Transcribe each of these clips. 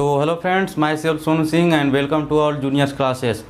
So hello friends, myself Sonu Singh and welcome to all juniors classes.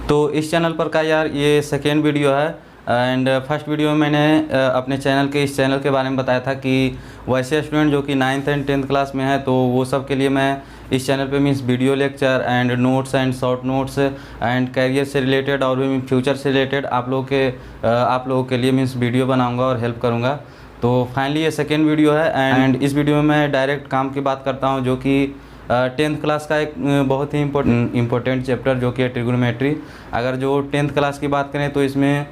तो इस channel पर का यार ये सेकेंड वीडियो है एंड फर्स्ट वीडियो में मैंने अपने इस चैनल के बारे में बताया था कि वैसे स्टूडेंट जो कि 9th एंड 10th क्लास में है तो वो सब के लिए मैं इस चैनल पे means video lecture and notes and short notes and career से रिलेटेड और भी फ्यूचर से रिलेटेड आप लोगों के लिए मीन्स वीडियो बनाऊँगा और हेल्प करूँगा। तो फाइनली ये सेकेंड वीडियो है एंड इस वीडियो में मैं डायरेक्ट काम की बात करता हूँ जो कि 10th क्लास का एक बहुत ही इम्पोर्टेंट चैप्टर जो कि है ट्रिग्नोमेट्री। अगर जो 10th क्लास की बात करें तो इसमें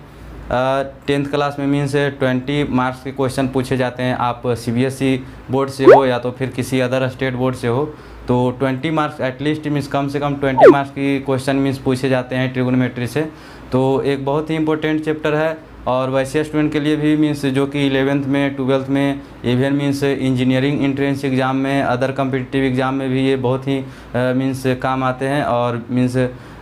10th क्लास में मीन्स 20 मार्क्स के क्वेश्चन पूछे जाते हैं। आप CBSE बोर्ड से हो या तो फिर किसी अदर स्टेट बोर्ड से हो तो 20 मार्क्स एटलीस्ट मीन्स कम से कम 20 मार्क्स की क्वेश्चन मीन्स पूछे जाते हैं ट्रिग्नोमेट्री से। तो एक बहुत ही इम्पोर्टेंट चैप्टर है और वैसे स्टूडेंट के लिए भी मीन्स जो कि 11th में 12th में even means engineering entrance exam में अदर कम्पिटिटिव एग्ज़ाम में भी ये बहुत ही मीन्स काम आते हैं। और मीन्स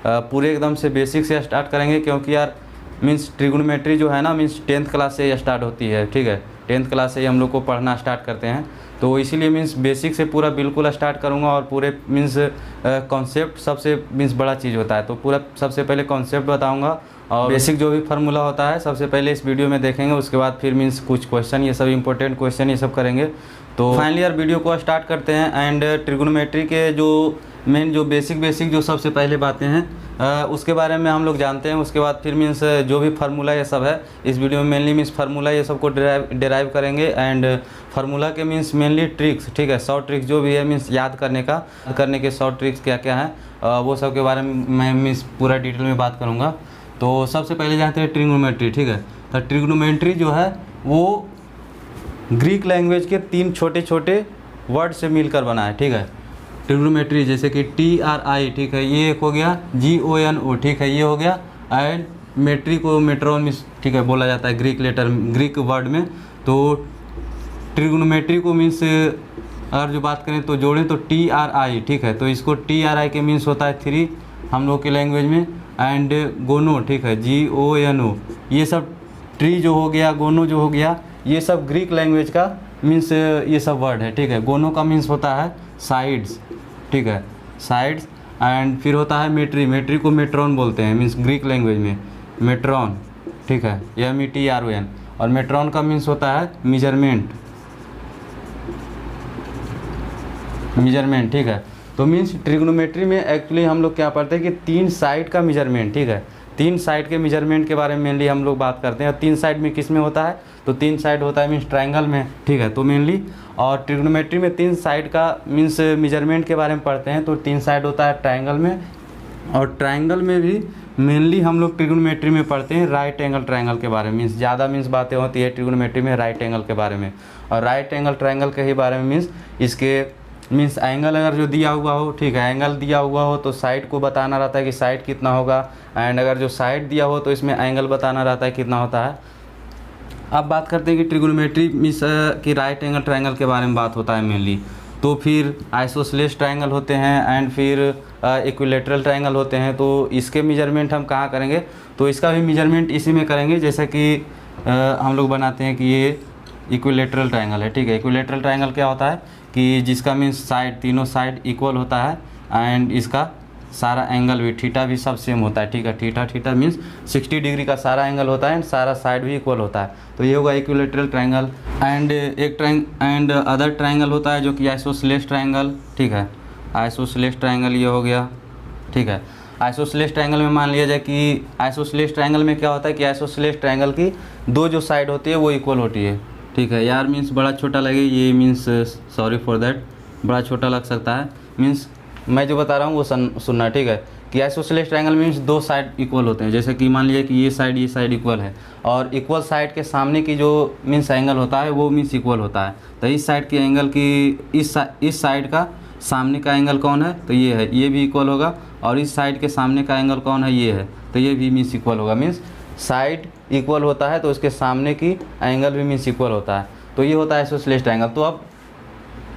पूरे एकदम से बेसिक से स्टार्ट करेंगे क्योंकि यार मीन्स ट्रिग्नोमेट्री जो है ना मीन्स 10th क्लास से स्टार्ट होती है। ठीक है, 10th क्लास से ही हम लोग को पढ़ना स्टार्ट करते हैं तो इसीलिए मीन्स बेसिक से पूरा बिल्कुल स्टार्ट करूँगा और पूरे मीन्स कॉन्सेप्ट सबसे मीन्स बड़ा चीज़ होता है तो पूरा सबसे पहले कॉन्सेप्ट बताऊँगा और बेसिक जो भी फार्मूला होता है सबसे पहले इस वीडियो में देखेंगे। उसके बाद फिर मीन्स कुछ क्वेश्चन ये सब इंपॉर्टेंट क्वेश्चन ये सब करेंगे। तो फाइनली यार वीडियो को स्टार्ट करते हैं एंड ट्रिग्नोमेट्री के जो मेन जो बेसिक जो सबसे पहले बातें हैं उसके बारे में हम लोग जानते हैं। उसके बाद फिर मीन्स जो भी फार्मूला ये सब है इस वीडियो में मेनली मीन्स फार्मूला ये सब को डिराइव करेंगे एंड फार्मूला के मीन्स मेनली ट्रिक्स, ठीक है, शॉर्ट ट्रिक्स जो भी है मीन्स याद करने के शॉर्ट ट्रिक्स क्या क्या है वो सब के बारे में मैं मीन्स पूरा डिटेल में बात करूँगा। तो सबसे पहले जानते हैं ट्रिग्नोमेट्री। ठीक है, तो ट्रिग्नोमेट्री जो है वो ग्रीक लैंग्वेज के 3 छोटे छोटे वर्ड से मिलकर बना है। ठीक है, ट्रिग्नोमेट्री जैसे कि TRI, ठीक है, ये एक हो गया, GONO, ठीक है, ये हो गया एंड मेट्री को मेट्रॉन में, ठीक है, बोला जाता है ग्रीक वर्ड में। तो ट्रिग्नोमेट्री को मीन्स अगर जो बात करें तो जोड़ें तो TRI, ठीक है, तो इसको TRI के मीन्स होता है 3 हम लोग के लैंग्वेज में एंड गोनो, ठीक है, GONO, ये सब ट्री जो हो गया, गोनो जो हो गया, ये सब ग्रीक लैंग्वेज का मीन्स ये सब वर्ड है। ठीक है, गोनो का मीन्स होता है साइड्स, ठीक है, साइड्स एंड फिर होता है मेट्री को मेट्रॉन बोलते हैं मीन्स ग्रीक लैंग्वेज में मेट्रॉन, ठीक है, METRON। और मेट्रॉन का मीन्स होता है मेजरमेंट, ठीक है। तो मीन्स ट्रिग्नोमेट्री में एक्चुअली हम लोग क्या पढ़ते हैं कि 3 साइड का मेजरमेंट, ठीक है, 3 साइड के मेजरमेंट के बारे में मेनली हम लोग बात करते हैं। और 3 साइड में किस में होता है तो 3 साइड होता है मीन्स ट्रायंगल में, ठीक है, तो मेनली और ट्रिग्नोमेट्री में 3 साइड का मीन्स मेजरमेंट के बारे में पढ़ते हैं। तो 3 साइड होता है ट्रायंगल में और ट्रायंगल में भी मेनली हम लोग ट्रिग्नोमेट्री में पढ़ते हैं राइट एंगल ट्रायंगल के बारे में। मीन्स ज़्यादा मीन्स बातें होती है ट्रिग्नोमेट्री में राइट एंगल के बारे में और राइट एंगल ट्रायंगल के ही बारे में मीन्स इसके मीन्स एंगल अगर जो दिया हुआ हो, ठीक है, एंगल दिया हुआ हो तो साइड को बताना रहता है कि साइड कितना होगा एंड अगर जो साइड दिया हो तो इसमें एंगल बताना रहता है कितना होता है। अब बात करते हैं कि ट्रिग्नोमेट्री मीन्स कि राइट एंगल ट्रायंगल के बारे में बात होता है मेनली। तो फिर आइसोसेलेस ट्रायंगल होते हैं एंड फिर इक्विलैटरल ट्रायंगल होते हैं। तो इसके मेजरमेंट हम कहाँ करेंगे तो इसका भी मेजरमेंट इसी में करेंगे जैसे कि हम लोग बनाते हैं कि ये इक्विलैटरल ट्रायंगल है। ठीक है, इक्विलैटरल ट्रायंगल क्या होता है कि जिसका मीन्स साइड तीनों साइड इक्वल होता है एंड इसका सारा एंगल भी थीटा भी सब सेम होता है। ठीक है, थीटा मीन्स 60 डिग्री का सारा एंगल होता है एंड सारा साइड भी इक्वल होता है। तो ये होगा equilateral triangle and other triangle होता है जो कि आइसोसेलेस ट्रायंगल, ठीक है, आइसोसेलेस ट्रायंगल ये हो गया। ठीक है, आइसोसेलेस ट्रायंगल में मान लिया जाए कि आइसोसेलेस ट्रायंगल में क्या होता है कि आइसोसेलेस ट्रायंगल की 2 जो साइड होती है वो इक्वल होती है। ठीक है यार, मीन्स बड़ा छोटा लगे ये मीन्स सॉरी फॉर दैट, बड़ा छोटा लग सकता है मीन्स मैं जो बता रहा हूँ वो सुनना, ठीक है, कि isosceles triangle means 2 side equal होते हैं। जैसे कि मान लीजिए कि ये साइड इक्वल है और इक्वल साइड के सामने की जो मीन्स एंगल होता है वो मीन्स इक्वल होता है। तो इस साइड के एंगल की इस साइड का सामने का एंगल कौन है तो ये है, ये भी इक्वल होगा और इस साइड के सामने का एंगल कौन है ये है, तो ये भी मीन्स इक्वल होगा। मीन्स साइड इक्वल होता है तो उसके सामने की एंगल भी मीन्स इक्वल होता है। तो ये होता है आइसोसेलेस ट्रायंगल। तो अब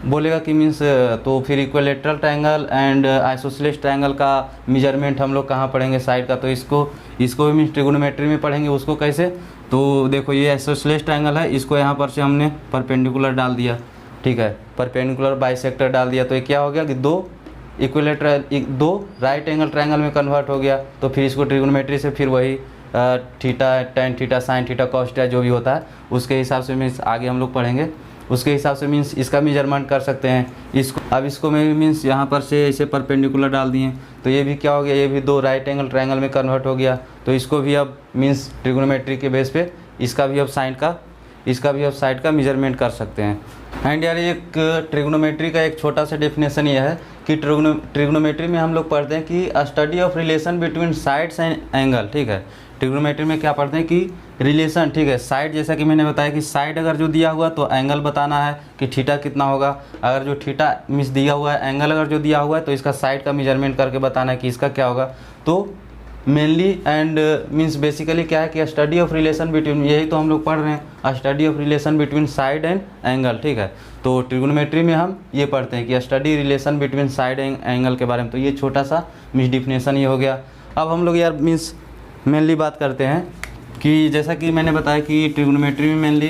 बोलेगा कि मीन्स तो फिर equilateral triangle and isosceles triangle का मेजरमेंट हम लोग कहाँ पढ़ेंगे साइड का, तो इसको भी मीन्स ट्रिग्नोमेट्री में पढ़ेंगे। उसको कैसे, तो देखो ये आइसोसेलेस ट्रायंगल है, इसको यहाँ पर से हमने परपेंडिकुलर डाल दिया, ठीक है, परपेंडिकुलर बाइसेक्टर डाल दिया। तो ये क्या हो गया कि 2 इक्विलेटरल दो राइट एंगल ट्रायंगल में कन्वर्ट हो गया, तो फिर इसको ट्रिग्नोमेट्री से फिर वही theta, tan theta, sign theta, cos theta जो भी होता है उसके हिसाब से मीन्स आगे हम लोग पढ़ेंगे, उसके हिसाब से मीन्स इसका मेजरमेंट कर सकते हैं। इसको में मीन्स यहाँ पर से ऐसे परपेंडिकुलर डाल दिए, तो ये भी क्या हो गया, ये भी दो राइट एंगल ट्रायंगल में कन्वर्ट हो गया। तो इसको भी अब मीन्स ट्रिग्नोमेट्री के बेस पे इसका भी अब साइड का मेजरमेंट कर सकते हैं। एंड यार एक ट्रिग्नोमेट्री का एक छोटा सा डेफिनेशन ये है कि ट्रिग्नोमेट्री में हम लोग पढ़ते हैं कि study of relation between sides and angle. ठीक है, ट्रिग्नोमेट्री में क्या पढ़ते हैं कि रिलेशन, ठीक है, साइड, जैसा कि मैंने बताया कि साइड अगर जो दिया हुआ तो एंगल बताना है कि थीटा कितना होगा। अगर जो थीटा मीन्स दिया हुआ है, एंगल अगर जो दिया हुआ है तो इसका साइड का मेजरमेंट करके बताना है कि इसका क्या होगा। तो मेनली एंड मीन्स बेसिकली क्या है कि स्टडी ऑफ रिलेशन बिटवीन, यही तो हम लोग पढ़ रहे हैं, study of relation between side and angle. ठीक है, तो ट्रिग्नोमेट्री में हम ये पढ़ते हैं कि study relation between side and angle के बारे में। तो ये छोटा सा मीन्स डिफिनेशन ये हो गया। अब हम लोग यार मीन्स मेनली बात करते हैं कि जैसा कि मैंने बताया कि ट्रिग्नोमेट्री में मेनली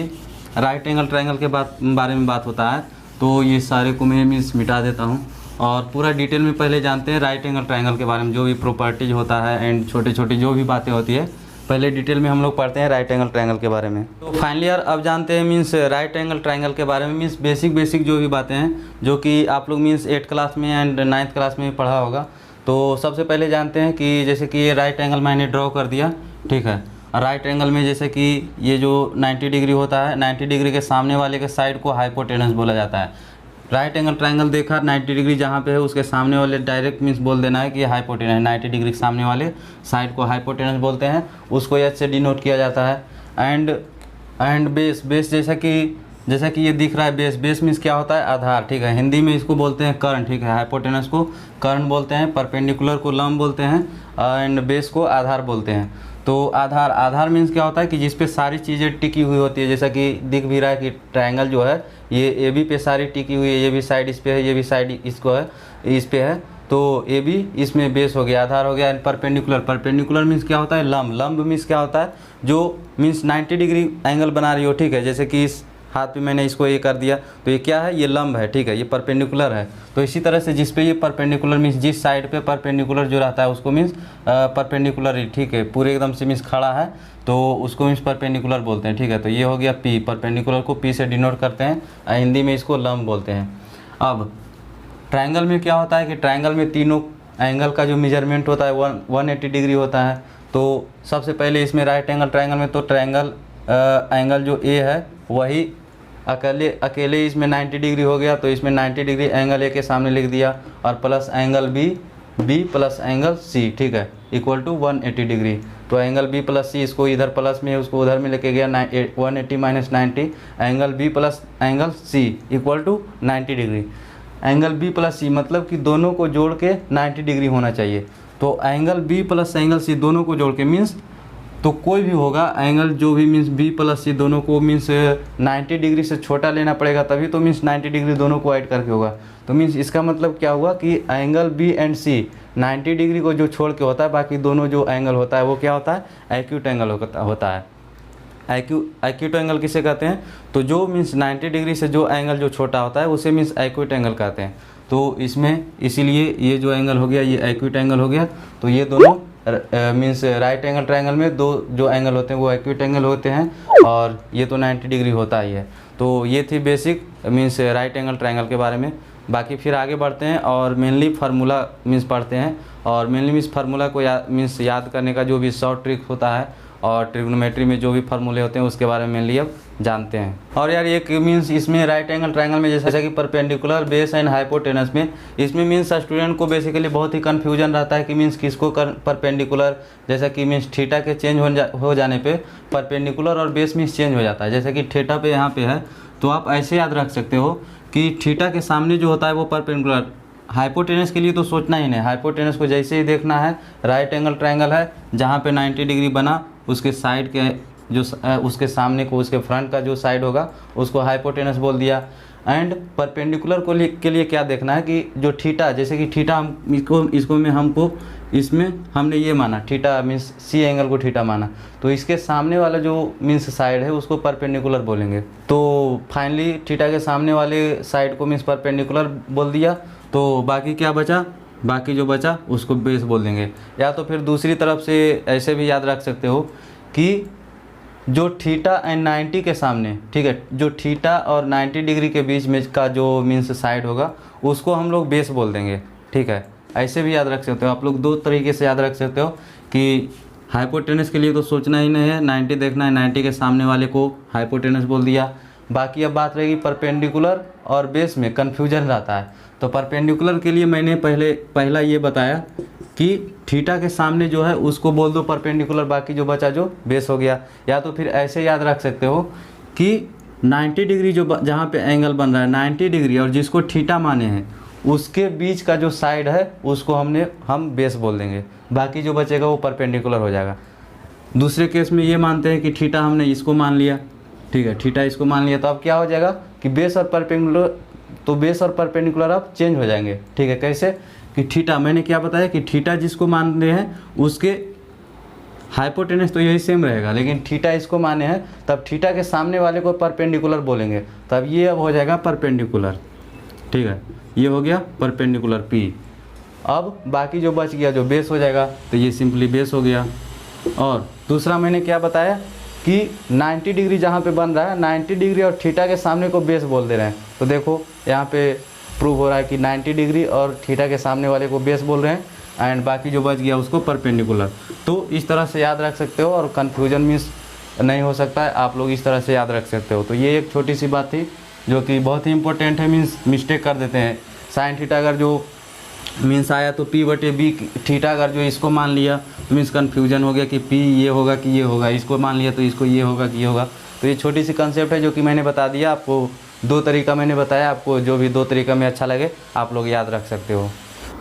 राइट एंगल ट्रायंगल के बारे में बात होता है। तो ये सारे को मैं मीन्स मिटा देता हूँ और पूरा डिटेल में पहले जानते हैं राइट एंगल ट्रायंगल के बारे में, जो भी प्रॉपर्टीज होता है एंड छोटे छोटे जो भी बातें होती है, पहले डिटेल में हम लोग पढ़ते हैं राइट एंगल ट्रायंगल के बारे में। तो फाइनली यार अब जानते हैं मीन्स राइट एंगल ट्रायंगल के बारे में, मीन्स बेसिक जो भी बातें हैं जो कि आप लोग मीन्स 8th क्लास में एंड 9th क्लास में पढ़ा होगा। तो सबसे पहले जानते हैं कि जैसे कि ये राइट एंगल मैंने ड्रॉ कर दिया। ठीक है, राइट एंगल में जैसे कि ये जो 90 डिग्री होता है, 90 डिग्री के सामने वाले के साइड को हाइपोटेनस बोला जाता है। राइट एंगल ट्रायंगल देखा, 90 डिग्री जहाँ पे है उसके सामने वाले डायरेक्ट मीन्स बोल देना है कि हाइपोटेनस, 90 डिग्री के सामने वाले साइड को हाइपोटेनस बोलते हैं, उसको एच से डिनोट किया जाता है। एंड बेस जैसा कि ये दिख रहा है, बेस मीन्स क्या होता है, आधार। ठीक है, हिंदी में इसको बोलते हैं कर्ण। ठीक है, हाइपोटेनस को कर्ण बोलते हैं, परपेंडिकुलर को लंब बोलते हैं एंड बेस को आधार बोलते हैं। तो आधार मीन्स क्या होता है कि जिस पे सारी चीज़ें टिकी हुई होती है, जैसा कि दिख भी रहा है कि ट्रायंगल जो है ये ए बी पे सारी टिकी हुई है, ये भी साइड इस पे है, ये भी साइड इसको है, इस पे है, तो ए बी इसमें बेस हो गया, आधार हो गया। परपेंडिकुलर मीन्स क्या होता है, लंब मीन्स क्या होता है, जो मीन्स 90 डिग्री एंगल बना रही हो। ठीक है, जैसे कि इस हाथ पे मैंने इसको ये कर दिया, तो ये क्या है, ये लंब है। ठीक है, ये परपेंडिकुलर है। तो इसी तरह से जिस पे ये परपेंडिकुलर मीन्स जिस साइड पे परपेंडिकुलर जो रहता है उसको मीन्स परपेंडिकुलर ही, ठीक है, पूरे एकदम से मीन्स खड़ा है तो उसको मीन्स परपेंडिकुलर बोलते हैं। ठीक है, तो ये हो गया पी, परपेंडिकुलर को पी से डिनोट करते हैं, हिंदी में इसको लंब बोलते हैं। अब ट्रायंगल में क्या होता है कि ट्रायंगल में तीनों एंगल का जो मेजरमेंट होता है 180 डिग्री होता है। तो सबसे पहले इसमें राइट एंगल ट्रायंगल में तो ट्रायंगल एंगल जो ए है वही अकेले इसमें 90 डिग्री हो गया, तो इसमें 90 डिग्री एंगल ए के सामने लिख दिया और plus angle B plus angle C. ठीक है, इक्वल टू 180 डिग्री। तो एंगल बी प्लस सी, इसको इधर प्लस में उसको उधर में लेके गया, 180 minus 90, angle B plus angle C equal to 90 degree. Angle B plus C मतलब कि दोनों को जोड़ के 90 डिग्री होना चाहिए। तो angle B plus angle C दोनों को जोड़ के मीन्स तो कोई भी होगा एंगल जो भी मीन्स बी प्लस सी दोनों को मीन्स 90 डिग्री से छोटा लेना पड़ेगा, तभी तो मीन्स 90 डिग्री दोनों को ऐड करके होगा। तो मीन्स इसका मतलब क्या हुआ कि angle B and C 90 degree को जो छोड़ के होता है, बाकी दोनों जो एंगल होता है वो क्या होता है, एक्यूट एंगल होता है। एक्यूट एंगल किसे कहते हैं, तो जो मीन्स 90 डिग्री से जो एंगल जो छोटा होता है उसे मीन्स एक्यूट एंगल कहते हैं। तो इसमें इसीलिए ये जो एंगल हो गया ये एक्यूट एंगल हो गया। तो ये दोनों मीन्स राइट एंगल ट्रायंगल में दो जो एंगल होते हैं वो एक्यूट एंगल होते हैं और ये तो 90 डिग्री होता ही है। तो ये थी basic means right angle triangle के बारे में। बाकी फिर आगे बढ़ते हैं और मेनली फार्मूला मीन्स पढ़ते हैं और मेनली मीन्स फार्मूला को याद करने का जो भी शॉर्ट ट्रिक होता है और ट्रिग्नोमेट्री में जो भी फार्मूले होते हैं उसके बारे में मेनली अब जानते हैं। और यार एक मीन्स इसमें राइट एंगल ट्रायंगल में जैसा कि परपेंडिकुलर बेस एंड हाइपोटेनस में इसमें मीन्स स्टूडेंट को बेसिकली बहुत ही कन्फ्यूजन रहता है कि मीन्स किसको परपेंडिकुलर, जैसा कि मीन्स थीटा के चेंज हो जाने पे परपेंडिकुलर और बेस मीन्स चेंज हो जाता है। जैसे कि थीटा पे यहाँ पे है तो आप ऐसे याद रख सकते हो कि थीटा के सामने जो होता है वो परपेंडिकुलर। हाइपोटेनस के लिए तो सोचना ही नहीं, हाइपोटेनस को जैसे ही देखना है राइट एंगल ट्रायंगल है जहाँ पे 90 डिग्री बना उसके साइड के जो उसके सामने को उसके फ्रंट का जो साइड होगा उसको हाइपोटेनस बोल दिया। एंड परपेंडिकुलर के लिए क्या देखना है कि जो थीटा, जैसे कि थीटा हम इसको में हमको इसमें हमने ये माना थीटा मीन्स सी एंगल को थीटा माना, तो इसके सामने वाला जो मीन्स साइड है उसको परपेंडिकुलर बोलेंगे। तो फाइनली थीटा के सामने वाले साइड को मीन्स परपेंडिकुलर बोल दिया। तो बाकी क्या बचा, बाकी जो बचा उसको बेस बोल देंगे। या तो फिर दूसरी तरफ से ऐसे भी याद रख सकते हो कि जो थीटा एंड 90 के सामने, ठीक है, जो थीटा और 90 डिग्री के बीच में का जो मीन्स साइड होगा उसको हम लोग बेस बोल देंगे, ठीक है। ऐसे भी याद रख सकते हो आप लोग, दो तरीके से याद रख सकते हो कि हाइपोटेनस के लिए तो सोचना ही नहीं है, 90 देखना है, 90 के सामने वाले को हाइपोटेनस बोल दिया। बाकी अब बात रहेगी परपेंडिकुलर और बेस में कन्फ्यूजन रहता है। तो परपेंडिकुलर के लिए मैंने पहला ये बताया कि थीटा के सामने जो है उसको बोल दो परपेंडिकुलर, बाकी जो बचा जो बेस हो गया। या तो फिर ऐसे याद रख सकते हो कि 90 डिग्री जो जहाँ पे एंगल बन रहा है 90 डिग्री और जिसको थीटा माने हैं उसके बीच का जो साइड है उसको हम बेस बोल देंगे, बाकी जो बचेगा वो परपेंडिकुलर हो जाएगा। दूसरे केस में ये मानते हैं कि थीटा हमने इसको मान लिया, ठीक है, थीटा इसको मान लिया, तो अब क्या हो जाएगा कि बेस और परपेंडिकुलर, तो बेस और परपेंडिकुलर अब चेंज हो जाएंगे, ठीक है। कैसे कि थीटा मैंने क्या बताया कि थीटा जिसको मान रहे हैं उसके हाइपोटेनस तो यही सेम रहेगा, लेकिन थीटा इसको माने हैं तब थीटा के सामने वाले को परपेंडिकुलर बोलेंगे, तब ये अब हो जाएगा परपेंडिकुलर, ठीक है, ये हो गया परपेंडिकुलर पी। अब बाकी जो बच गया जो बेस हो जाएगा, तो ये सिंपली बेस हो गया। और दूसरा मैंने क्या बताया कि 90 डिग्री जहाँ पे बन रहा है 90 डिग्री और थीटा के सामने को बेस बोल दे रहे हैं, तो देखो यहाँ पे प्रूव हो रहा है कि 90 डिग्री और थीटा के सामने वाले को बेस बोल रहे हैं एंड बाकी जो बच गया उसको परपेंडिकुलर। तो इस तरह से याद रख सकते हो और कन्फ्यूजन मीन्स नहीं हो सकता है, आप लोग इस तरह से याद रख सकते हो। तो ये एक छोटी सी बात थी जो कि बहुत ही इंपॉर्टेंट है, मीन्स मिस्टेक कर देते हैं। साइन थीटा अगर जो मीन्स आया तो पी बटे बी थीटा अगर जो इसको मान लिया तो मीन्स कन्फ्यूजन हो गया कि पी ये होगा कि ये होगा, इसको मान लिया तो इसको ये होगा कि ये होगा। तो ये छोटी सी कंसेप्ट है जो कि मैंने बता दिया आपको, दो तरीका मैंने बताया, आपको जो भी दो तरीका में अच्छा लगे आप लोग याद रख सकते हो।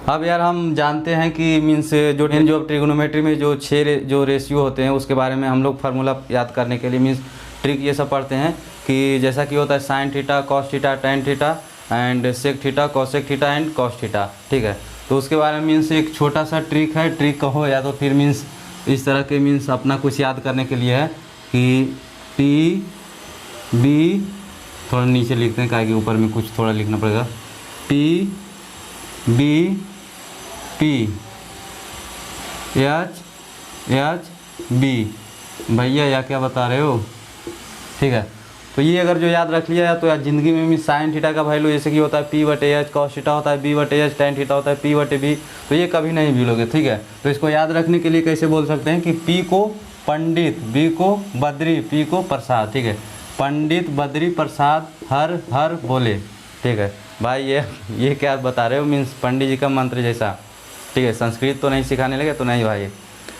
अब यार हम जानते हैं कि मीन्स जो ट्रिग्नोमेट्री में जो 6 जो रेशियो होते हैं उसके बारे में हम लोग फार्मूला याद करने के लिए मीन्स ट्रिक ये सब पढ़ते हैं कि जैसा कि होता है sine theta, cos theta, tan theta and sec theta, cosec theta and cos theta, ठीक है। तो उसके बारे में मीन्स एक छोटा सा ट्रिक है, ट्रिक कहो या तो फिर मीन्स इस तरह के मीन्स अपना कुछ याद करने के लिए है कि टी बी, थोड़ा नीचे लिखते हैं क्या कि ऊपर में कुछ थोड़ा लिखना पड़ेगा, T B P H B, भैया या क्या बता रहे हो, ठीक है। तो ये अगर जो याद रख लिया तो यार ज़िंदगी में भी साइन थीटा का वैल्यू जैसे कि होता है पी बटे एच, कॉस थीटा होता है बी बटे एच, टेन थीटा होता है पी बटे बी, तो ये कभी नहीं भूलोगे, ठीक है। तो इसको याद रखने के लिए कैसे बोल सकते हैं कि पी को पंडित, बी को बद्री, पी को प्रसाद, ठीक है। पंडित बद्री प्रसाद हर हर बोले, ठीक है। भाई ये क्या बता रहे हो, मीन्स पंडित जी का मंत्र जैसा, ठीक है। संस्कृत तो नहीं सिखाने लगे तो नहीं भाई,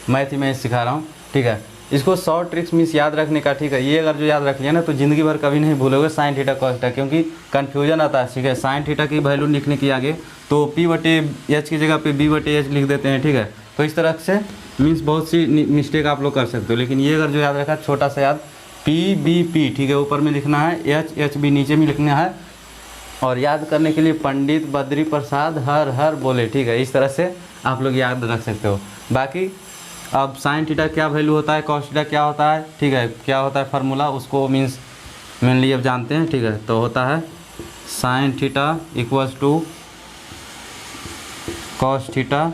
मैथ ही मैं सिखा रहा हूँ, ठीक है। इसको 100 ट्रिक्स मीन्स याद रखने का, ठीक है। ये अगर जो याद रख लिया ना तो ज़िंदगी भर कभी नहीं भूलोगे साइन थीटा कॉस थीटा, क्योंकि कन्फ्यूजन आता है, ठीक है। साइन थीटा की वैल्यू लिखने के आगे तो पी बटे एच की जगह पे बी बटे एच लिख देते हैं, ठीक है। तो इस तरह से मीन्स बहुत सी मिस्टेक आप लोग कर सकते हो, लेकिन ये अगर जो याद रखा छोटा सा याद पी बी पी, ठीक है, ऊपर में लिखना है, एच एच बी नीचे में लिखना है, और याद करने के लिए पंडित बद्री प्रसाद हर हर बोले, ठीक है। इस तरह से आप लोग याद रख सकते हो। बाकी अब साइन थीटा क्या वैल्यू होता है, कॉस थीटा क्या होता है, ठीक है, क्या होता है फार्मूला, उसको मीन्स मेनली अब जानते हैं, ठीक है। तो होता है sine theta equals to cos theta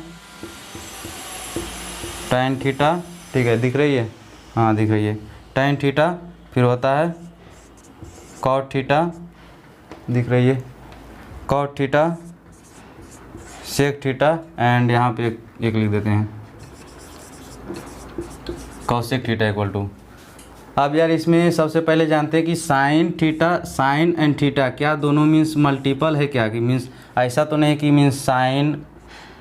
tan theta, ठीक है, दिख रही है, हाँ दिख रही है, टेन थीटा, फिर होता है कॉट थीटा, दिख रही है, cot theta, sec theta and यहाँ पे एक लिख देते हैं कॉसेक थीटा इक्वल टू। अब यार इसमें सबसे पहले जानते हैं कि sine theta, sine and theta क्या दोनों मीन्स मल्टीपल है क्या, कि मीन्स ऐसा तो नहीं कि मीन्स साइन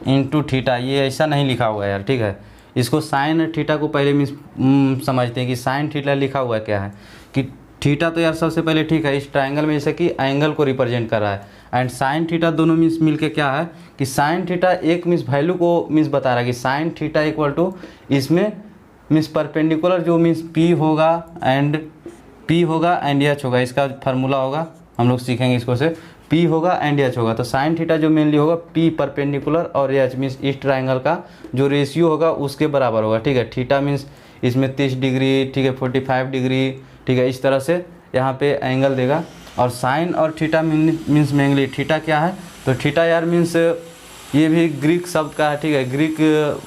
इंटू थीटा, ये ऐसा नहीं लिखा हुआ है यार, ठीक है। इसको साइन और थीटा को पहले मीन्स समझते हैं कि साइन थीटा लिखा हुआ क्या है, कि थीटा तो यार सबसे पहले ठीक है इस ट्रायंगल में जैसे कि एंगल को रिप्रेजेंट कर रहा है, एंड साइन थीटा दोनों मीन्स मिलके क्या है कि साइन थीटा एक मीन्स वैल्यू को मीन्स बता रहा है कि साइन थीटा इक्वल टू इसमें मीन्स परपेंडिकुलर जो मीन्स पी होगा एंड एच होगा, इसका फार्मूला होगा, हम लोग सीखेंगे इसको से, पी होगा एंड एच होगा। तो साइन थीटा जो मेनली होगा पी परपेंडिकुलर और एच मीन्स इस ट्रायंगल का जो रेशियो होगा उसके बराबर होगा, ठीक है। थीटा मीन्स इसमें 30 डिग्री, ठीक है, 45 डिग्री, ठीक है, इस तरह से यहाँ पे एंगल देगा। और साइन और थीटा मीन्स मेनली थीटा क्या है, तो थीटा यार मीन्स ये भी ग्रीक शब्द का है, ठीक है, ग्रीक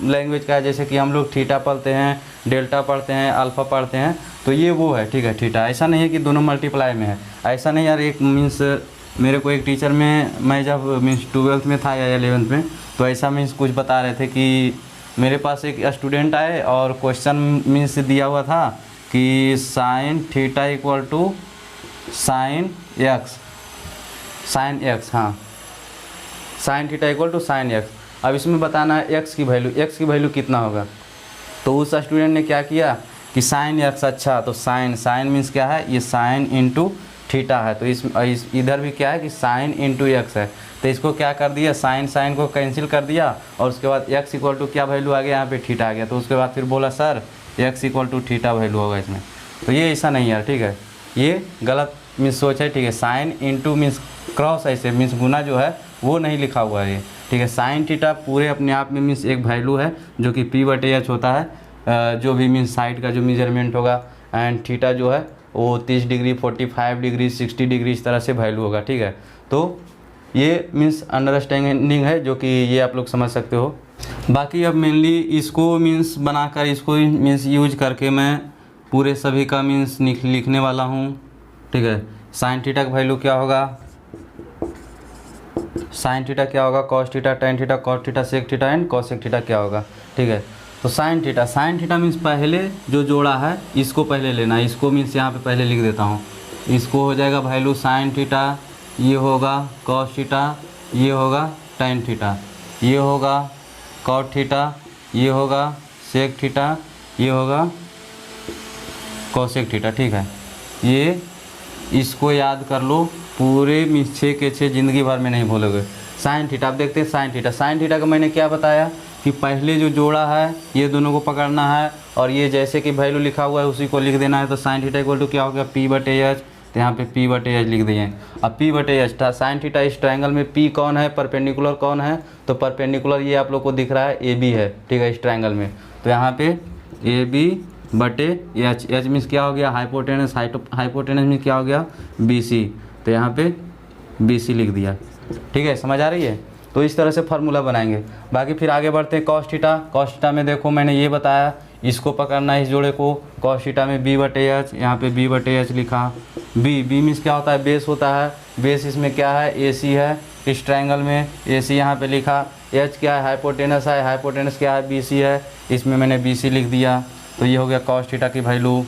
लैंग्वेज का है। जैसे कि हम लोग थीटा पढ़ते हैं, डेल्टा पढ़ते हैं, अल्फ़ा पढ़ते हैं, तो ये वो है, ठीक है, थीटा। ऐसा नहीं है कि दोनों मल्टीप्लाई में है, ऐसा नहीं यार। एक मीन्स मेरे को एक टीचर में, मैं जब मीन्स 12th में था या 11th में, तो ऐसा मीन्स कुछ बता रहे थे कि मेरे पास एक स्टूडेंट आए और क्वेश्चन मीन्स दिया हुआ था कि sine theta equal to sine x, sine x, हाँ, sine theta equal to sine x. अब इसमें बताना है एक्स की वैल्यू कितना होगा। तो उस स्टूडेंट ने क्या किया कि साइन एक्स, अच्छा तो साइन मीन्स क्या है, ये साइन इंटू थीटा है, तो इस इधर भी क्या है कि साइन इंटू एक्स है। तो इसको क्या कर दिया, साइन को कैंसिल कर दिया और उसके बाद एक्स इक्वल टू क्या वैल्यू आ गया, यहाँ पे थीटा आ गया। तो उसके बाद फिर बोला sir x equal to theta value होगा इसमें। तो ये ऐसा नहीं यार, ठीक है, ये गलत मीन्स सोच है, ठीक है। साइन इंटू मीन्स क्रॉस, ऐसे मीन्स गुना जो है वो नहीं लिखा हुआ है ये, ठीक है। साइन थीटा पूरे अपने आप में मीन्स एक वैल्यू है जो कि p/h होता है, जो भी मीन्स साइड का जो मेजरमेंट होगा। एंड थीटा जो है वो 30 डिग्री, 45 डिग्री, 60 डिग्री इस तरह से वैल्यू होगा, ठीक है। तो ये मीन्स अंडरस्टैंडिंग है जो कि ये आप लोग समझ सकते हो। बाकी अब मेनली इसको मीन्स बनाकर, इसको मीन्स यूज करके मैं पूरे सभी का मीन्स लिखने वाला हूँ, ठीक है। साइन थीटा का वैल्यू क्या होगा, साइन थीटा क्या होगा, cos theta, tan theta, cos theta, sec theta and cosec theta क्या होगा, ठीक है। तो साइन थीटा मीन्स पहले जो जोड़ा है इसको पहले लेना है, इसको मीन्स यहाँ पे पहले लिख देता हूँ। इसको हो जाएगा वैल्यू साइन थीटा, ये होगा कॉस थीटा, ये होगा टेन थीटा, ये होगा कॉट थीटा, ये होगा सेक थीटा, ये होगा कॉसेक थीटा, ठीक है। ये इसको याद कर लो, पूरे मीन्स 6 के 6 ज़िंदगी भर में नहीं भूलोगे। साइन थीटा, आप देखते हैं साइन थीटा का मैंने क्या बताया कि पहले जो जोड़ा है ये दोनों को पकड़ना है और ये जैसे कि वैल्यू लिखा हुआ है उसी को लिख देना है। तो साइन थीटा इक्वल टू क्या हो गया, p/h, तो यहाँ पे p/h लिख दिए। अब p/h था साइन थीटा, इस ट्रायंगल में p कौन है, परपेंडिकुलर कौन है, तो परपेंडिकुलर ये आप लोग को दिख रहा है AB है, ठीक है, इस ट्रायंगल में। तो यहाँ पे AB/h, h मीन्स क्या हो गया, हाइपोटेनस, हाइपोटेनस मीन्स क्या हो गया, BC, तो यहाँ पे BC लिख दिया, ठीक है, समझ आ रही है। तो इस तरह से फार्मूला बनाएंगे। बाकी फिर आगे बढ़ते हैं। कॉस थीटा में देखो मैंने ये बताया, इसको पकड़ना है इस जोड़े को। कॉस थीटा में b/h, यहाँ पे b/h लिखा। b मीन्स क्या होता है, बेस होता है, बेस इसमें क्या है, AC है, इस ट्रायंगल में AC यहाँ पे लिखा। h क्या है, हाइपोटेनस है, हाइपोटेनस क्या है, BC है, इसमें मैंने BC लिख दिया। तो ये हो गया कॉस थीटा की वैल्यू।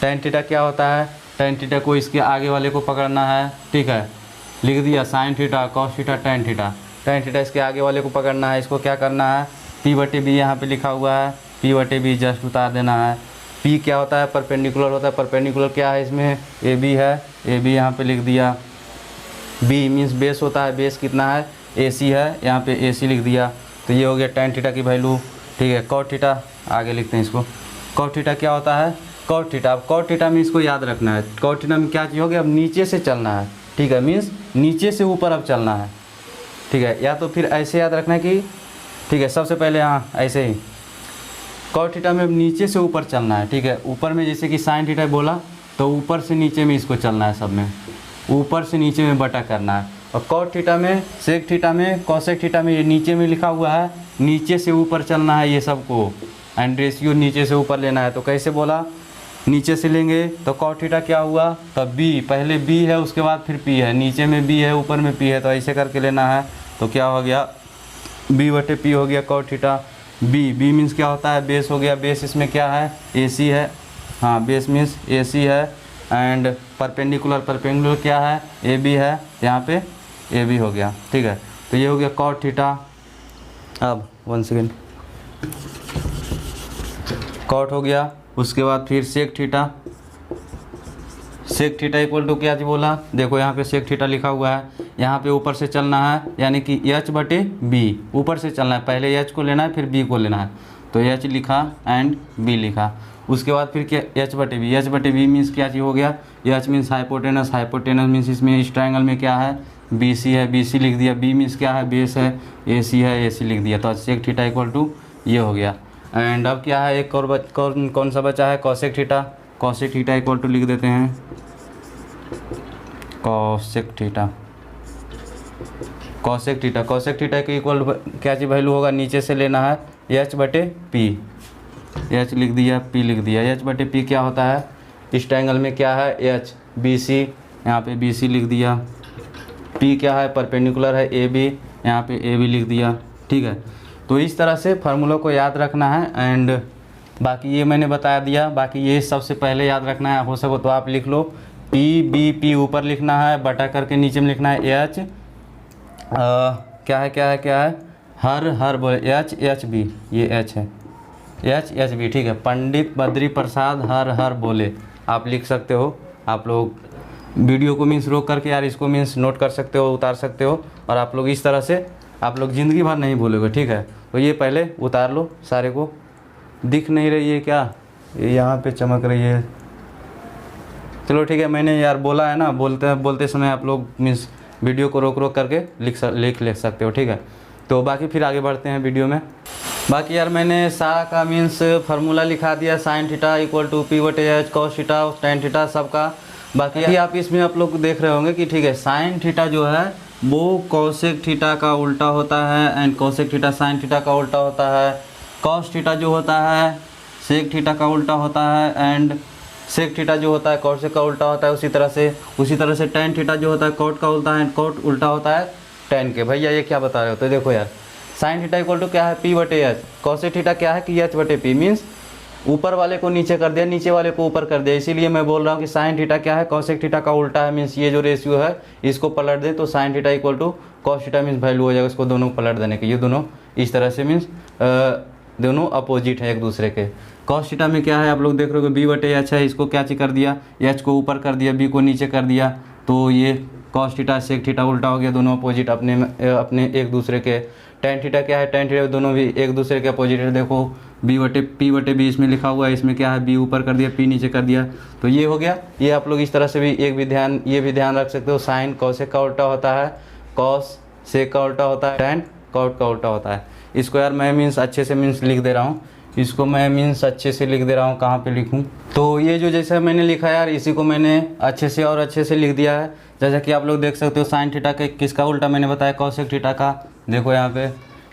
टेन थीटा क्या होता है, टेन थीटा को इसके आगे वाले को पकड़ना है, ठीक है, लिख दिया sine theta, cos theta, tan theta इसके आगे वाले को पकड़ना है। इसको क्या करना है, p/b यहाँ पे लिखा हुआ है, p/b जस्ट उतार देना है। p क्या होता है, परपेंडिकुलर होता है, परपेंडिकुलर क्या है, इसमें AB है, AB यहाँ पे लिख दिया। b मीन्स बेस होता है, बेस कितना है, AC है, यहाँ पे AC लिख दिया। तो ये हो गया टेन थीटा की वैल्यू, ठीक है। कॉट थीटा आगे लिखते हैं इसको। कॉट थीटा क्या होता है, कॉट थीटा, अब कॉट थीटा में इसको याद रखना है। कॉट थीटा में क्या चीज़ हो गया, अब नीचे से चलना है, ठीक है, मीन्स नीचे से ऊपर अब चलना है, ठीक है। या तो फिर ऐसे याद रखना है कि, ठीक है, सबसे पहले हाँ ऐसे ही कॉट थीटा में अब नीचे से ऊपर चलना है, ठीक है। ऊपर में जैसे कि साइन थीटा बोला तो ऊपर से नीचे में इसको चलना है, सब में ऊपर से नीचे में बटा करना है। और कॉट थीटा में, सेक थीटा में, कॉसेक थीटा में ये नीचे में लिखा हुआ है, नीचे से ऊपर चलना है ये सबको, एंड रेशियो नीचे से ऊपर लेना है। तो कैसे बोला, नीचे से लेंगे तो कॉट थीटा क्या हुआ, तब b, पहले b है उसके बाद फिर p है, नीचे में b है ऊपर में p है, तो ऐसे करके लेना है। तो क्या हो गया, b/p हो गया कॉट थीटा। b मीन्स क्या होता है, बेस हो गया, बेस इसमें क्या है, AC है, हाँ बेस मीन्स AC है। एंड परपेंडिकुलर क्या है, AB है, यहाँ पे AB हो गया, ठीक है। तो ये हो गया कॉट थीटा। अब 1 सेकेंड, कॉट हो गया, उसके बाद फिर sec theta. Sec theta equal to क्या जी बोला, देखो यहाँ पे सेक थीटा लिखा हुआ है, यहाँ पे ऊपर से चलना है, यानी कि h/b, ऊपर से चलना है, पहले h को लेना है फिर b को लेना है। तो h लिखा एंड b लिखा। उसके बाद फिर क्या, h/b मीन्स क्या चीज़ हो गया, h means hypotenuse, hypotenuse means इसमें इस ट्रायंगल में क्या है, BC है, BC लिख दिया। b मीन्स क्या है, बेस है, AC है, AC लिख दिया। तो सेक थीटा इक्वल टू ये हो गया। एंड अब क्या है, एक और कौन सा बचा है, cosec theta. Cosec theta equal to लिख देते हैं, कॉसेक थीटा। कॉसेक थीटा के इक्वल क्या चीज़ वैल्यू होगा, नीचे से लेना है h/p, h लिख दिया, p लिख दिया। h/p क्या होता है, इस ट्रायंगल में क्या है h, BC, यहाँ पे BC लिख दिया। p क्या है, परपेंडिकुलर है AB, यहाँ पे AB लिख दिया। ठीक है, तो इस तरह से फार्मूला को याद रखना है। एंड बाकी ये मैंने बता दिया, बाकी ये सबसे पहले याद रखना है। हो सको तो आप लिख लो p ऊपर लिखना है, बटा करके नीचे में लिखना है h, क्या है हर बोले HB, ये H है, HB। ठीक है, पंडित बद्री प्रसाद हर बोले, आप लिख सकते हो। आप लोग वीडियो को मीन्स रोक करके यार इसको मीन्स नोट कर सकते हो, उतार सकते हो, और आप लोग इस तरह से आप लोग ज़िंदगी भर नहीं भूलोगे। ठीक है, तो ये पहले उतार लो सारे को। दिख नहीं रही है क्या, ये यहाँ पे चमक रही है। चलो ठीक है, मैंने यार बोला है ना, बोलते समय आप लोग मीन्स वीडियो को रोक करके लिख सकते हो। ठीक है, तो बाकी फिर आगे बढ़ते हैं वीडियो में। बाकी यार मैंने सारा का मीन्स फार्मूला लिखा दिया, sine theta equal to p/h, cos theta, tan theta सबका। बाकी आप इसमें आप लोग देख रहे होंगे कि ठीक है, साइन थीटा जो है वो कॉसेक थीटा का उल्टा होता है, and cosec theta sine theta का उल्टा होता है। कॉस थीटा जो होता है सेक थीटा का उल्टा होता है, एंड सेक थीटा जो होता है कॉसेक का उल्टा होता है। उसी तरह से टेन थीटा जो होता है कॉट का उल्टा है, कॉट उल्टा होता है टेन के। भैया ये क्या बता रहे हो, तो देखो यार साइन थीटा इक्वल टू क्या है, p/h, कॉसेक थीटा क्या है कि h/p, मीन्स ऊपर वाले को नीचे कर दिया, नीचे वाले को ऊपर कर दिया। इसीलिए मैं बोल रहा हूँ कि साइन थीटा क्या है, कॉसेक थीटा का उल्टा है। मीन्स ये जो रेशियो है इसको पलट दें तो sine theta equal to cos theta means value हो जाएगा। इसको दोनों पलट देने के, ये दोनों इस तरह से मीन्स दोनों अपोजिट है एक दूसरे के। कॉस थीटा में क्या है आप लोग देख रहे हो, b/h है, इसको क्या चीज कर दिया, h को ऊपर कर दिया, b को नीचे कर दिया, तो ये कॉस थीटा सेक थीटा उल्टा हो गया, दोनों अपोजिट अपने एक दूसरे के। टेन थीटा क्या है, टेन थीटा दोनों भी एक दूसरे के अपोजिट है। देखो p/b इसमें लिखा हुआ है, इसमें क्या है b ऊपर कर दिया, p नीचे कर दिया, तो ये हो गया। ये आप लोग इस तरह से भी ये भी ध्यान रख सकते हो, साइन कॉसेक का उल्टा होता है, कॉस सेक का उल्टा होता है, टेन कॉट का उल्टा होता है। इसको यार मैं मीन्स अच्छे से मीन्स लिख दे रहा हूँ, इसको मैं मीन्स अच्छे से लिख दे रहा हूँ। कहाँ पे लिखूँ, तो ये जो जैसा मैंने लिखा यार इसी को मैंने अच्छे से लिख दिया है। जैसा कि आप लोग देख सकते हो साइन थीटा के किसका उल्टा मैंने बताया, कॉसेक थीटा का। देखो यहाँ पे,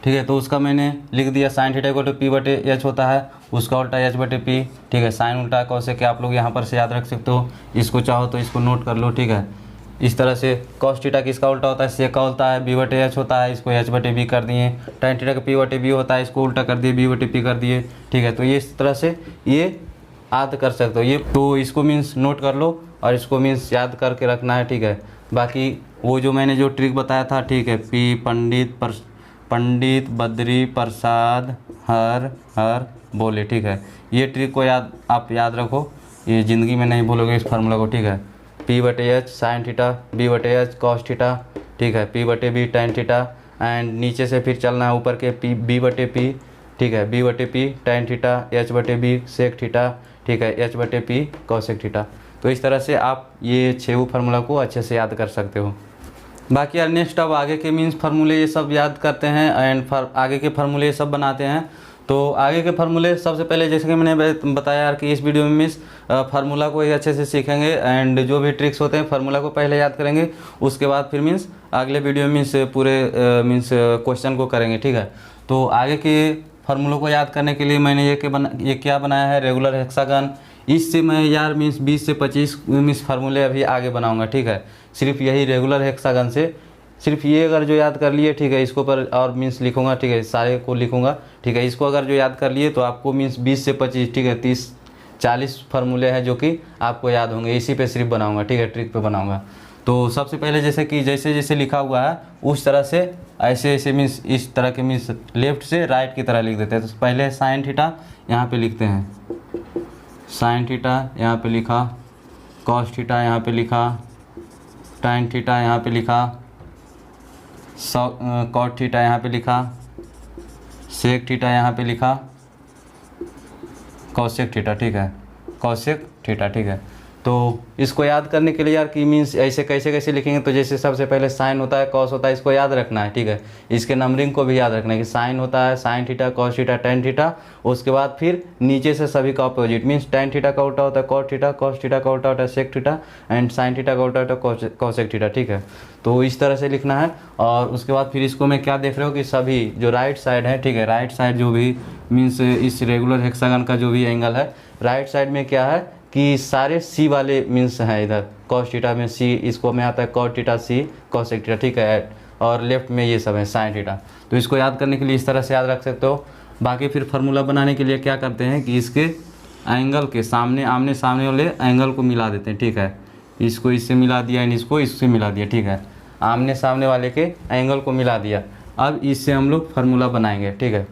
ठीक है, तो उसका मैंने लिख दिया sine theta equal to p/h होता है, उसका उल्टा h/p। ठीक है, साइन उल्टा कॉसेक के आप लोग यहाँ पर से याद रख सकते हो, इसको चाहो तो इसको नोट कर लो। ठीक है, इस तरह से कॉस थीटा किसका उल्टा होता है, सेक का उल्टा है, b/h होता है, इसको h/b कर दिए। टेन थीटा का p/b होता है, इसको उल्टा कर दिए, b/p कर दिए। ठीक है, तो ये इस तरह से ये याद कर सकते हो। ये तो इसको मीन्स नोट कर लो और इसको मीन्स याद करके रखना है। ठीक है, बाकी वो जो मैंने जो ट्रिक बताया था, ठीक है, पंडित बद्री प्रसाद हर बोले। ठीक है, ये ट्रिक को आप याद रखो, ये ज़िंदगी में नहीं भूलोगे इस फार्मूला को। ठीक है, p/h sine theta, b/h cos theta, ठीक है, p/b टेन थीटा, एंड नीचे से फिर चलना है ऊपर के b/p। ठीक है, b/p tan theta, h/b sec theta, ठीक है, h/p कॉसेक थीटा। तो इस तरह से आप ये 6 फार्मूला को अच्छे से याद कर सकते हो। बाकी यार नेक्स्ट अब आगे के मीन्स फार्मूले ये सब याद करते हैं, एंड आगे के फार्मूले ये सब बनाते हैं। तो आगे के फार्मूले सबसे पहले जैसे कि मैंने बताया यार कि इस वीडियो में मीन्स फार्मूला को अच्छे से सीखेंगे, एंड जो भी ट्रिक्स होते हैं फार्मूला को पहले याद करेंगे, उसके बाद फिर मीन्स अगले वीडियो में मीन्स पूरे मीन्स क्वेश्चन को करेंगे। ठीक है, तो आगे के फार्मूलों को याद करने के लिए मैंने ये क्या बनाया है, रेगुलर हेक्सागन। इससे मैं यार मीन्स 20 से 25 मीन्स फार्मूले अभी आगे बनाऊंगा। ठीक है, सिर्फ यही रेगुलर हेक्सागन से सिर्फ ये अगर जो याद कर लिए, ठीक है, इसको पर और मीन्स लिखूंगा। ठीक है, सारे को लिखूंगा। ठीक है, इसको अगर जो याद कर लिए तो आपको मीन्स 20 से 25, ठीक है, 30-40 फार्मूले हैं जो कि आपको याद होंगे। इसी पे सिर्फ बनाऊंगा। ठीक है, ट्रिक पे बनाऊंगा। तो सबसे पहले जैसे लिखा हुआ है उस तरह से ऐसे मीन्स इस तरह के मीन्स लेफ्ट से राइट की तरह लिख देते हैं। तो पहले साइन थीटा यहाँ पे लिखते हैं, साइन थीटा यहाँ पे लिखा, कॉस थीटा यहाँ पे लिखा, टेन थीटा यहाँ पे लिखा, कॉट थीटा यहाँ पे लिखा, सेक थीटा यहाँ पे लिखा, कॉसेक थीटा। ठीक है, कॉसेक थीटा। ठीक है, तो इसको याद करने के लिए यार कि मीन्स ऐसे कैसे कैसे लिखेंगे, तो जैसे सबसे पहले साइन होता है, कॉस होता है, इसको याद रखना है, ठीक है। इसके नंबरिंग को भी याद रखना है कि साइन होता है sine theta, cos theta, tan theta. उसके बाद फिर नीचे से सभी का अपोजिट, मीन्स टेन थीटा का उल्टा होता है कॉट थीटा, कॉस थीटा का उल्टा होता है sec theta, and sine theta का उल्टा होता है कॉसेक थीटा, ठीक है। तो इस तरह से लिखना है। और उसके बाद फिर इसको मैं क्या देख रहे हो कि सभी जो राइट साइड है, ठीक है, राइट साइड जो भी मीन्स इस रेगुलर हेक्सागन का जो भी एंगल है, राइट साइड में क्या है कि सारे सी वाले मीन्स हैं। इधर कॉस थीटा में सी, इसको में आता है कॉट थीटा सी कॉसेक थीटा, ठीक है। और लेफ्ट में ये सब है साइन थीटा। तो इसको याद करने के लिए इस तरह से याद रख सकते हो। बाकी फिर फार्मूला बनाने के लिए क्या करते हैं कि इसके एंगल के सामने आमने सामने वाले एंगल को मिला देते हैं, ठीक है। इसको इससे मिला दिया, इसको इससे मिला दिया, ठीक है। आमने सामने वाले के एंगल को मिला दिया। अब इससे हम लोग फार्मूला बनाएंगे, ठीक है।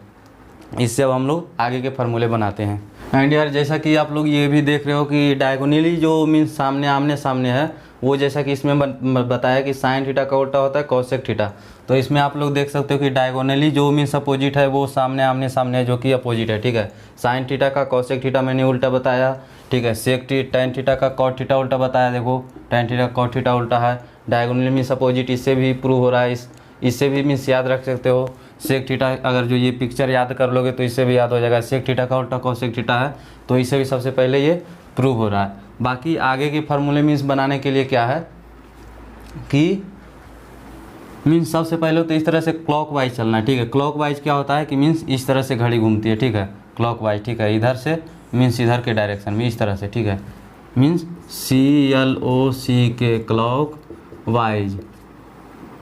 इससे अब हम लोग आगे के फार्मूले बनाते हैं। एंड यार जैसा कि आप लोग ये भी देख रहे हो कि डायगोनली जो मीन्स सामने आमने सामने है, वो जैसा कि इसमें बताया कि साइन थीटा का उल्टा होता है कॉसेक थीटा। तो इसमें आप लोग देख सकते हो कि डायगोनली जो मीन्स अपोजिट है वो सामने आमने सामने है, जो कि अपोजिट है, ठीक है। साइन थीटा का कॉसेक थीटा मैंने उल्टा बताया, ठीक है। सेक टेन थीटा का कॉट थीटा उल्टा बताया, देखो टेन थीटा का कॉट थीटा उल्टा है। डायगोनली मीन्स अपोजिट, इससे भी प्रूव हो रहा है, इससे भी मीन्स याद रख सकते हो। सेक थीटा अगर जो ये पिक्चर याद कर लोगे तो इससे भी याद हो जाएगा, सेक थीटा का उल्टा कॉसेक थीटा है, तो इससे भी सबसे पहले ये प्रूव हो रहा है। बाकी आगे के फार्मूले मीन्स बनाने के लिए क्या है कि मीन्स सबसे पहले तो इस तरह से क्लॉकवाइज चलना है, ठीक है। क्लॉकवाइज क्या होता है कि मीन्स इस तरह से घड़ी घूमती है, ठीक है, क्लॉकवाइज, ठीक है। इधर से मीन्स इधर के डायरेक्शन में इस तरह से, ठीक है। मीन्स CLOC के क्लॉकवाइज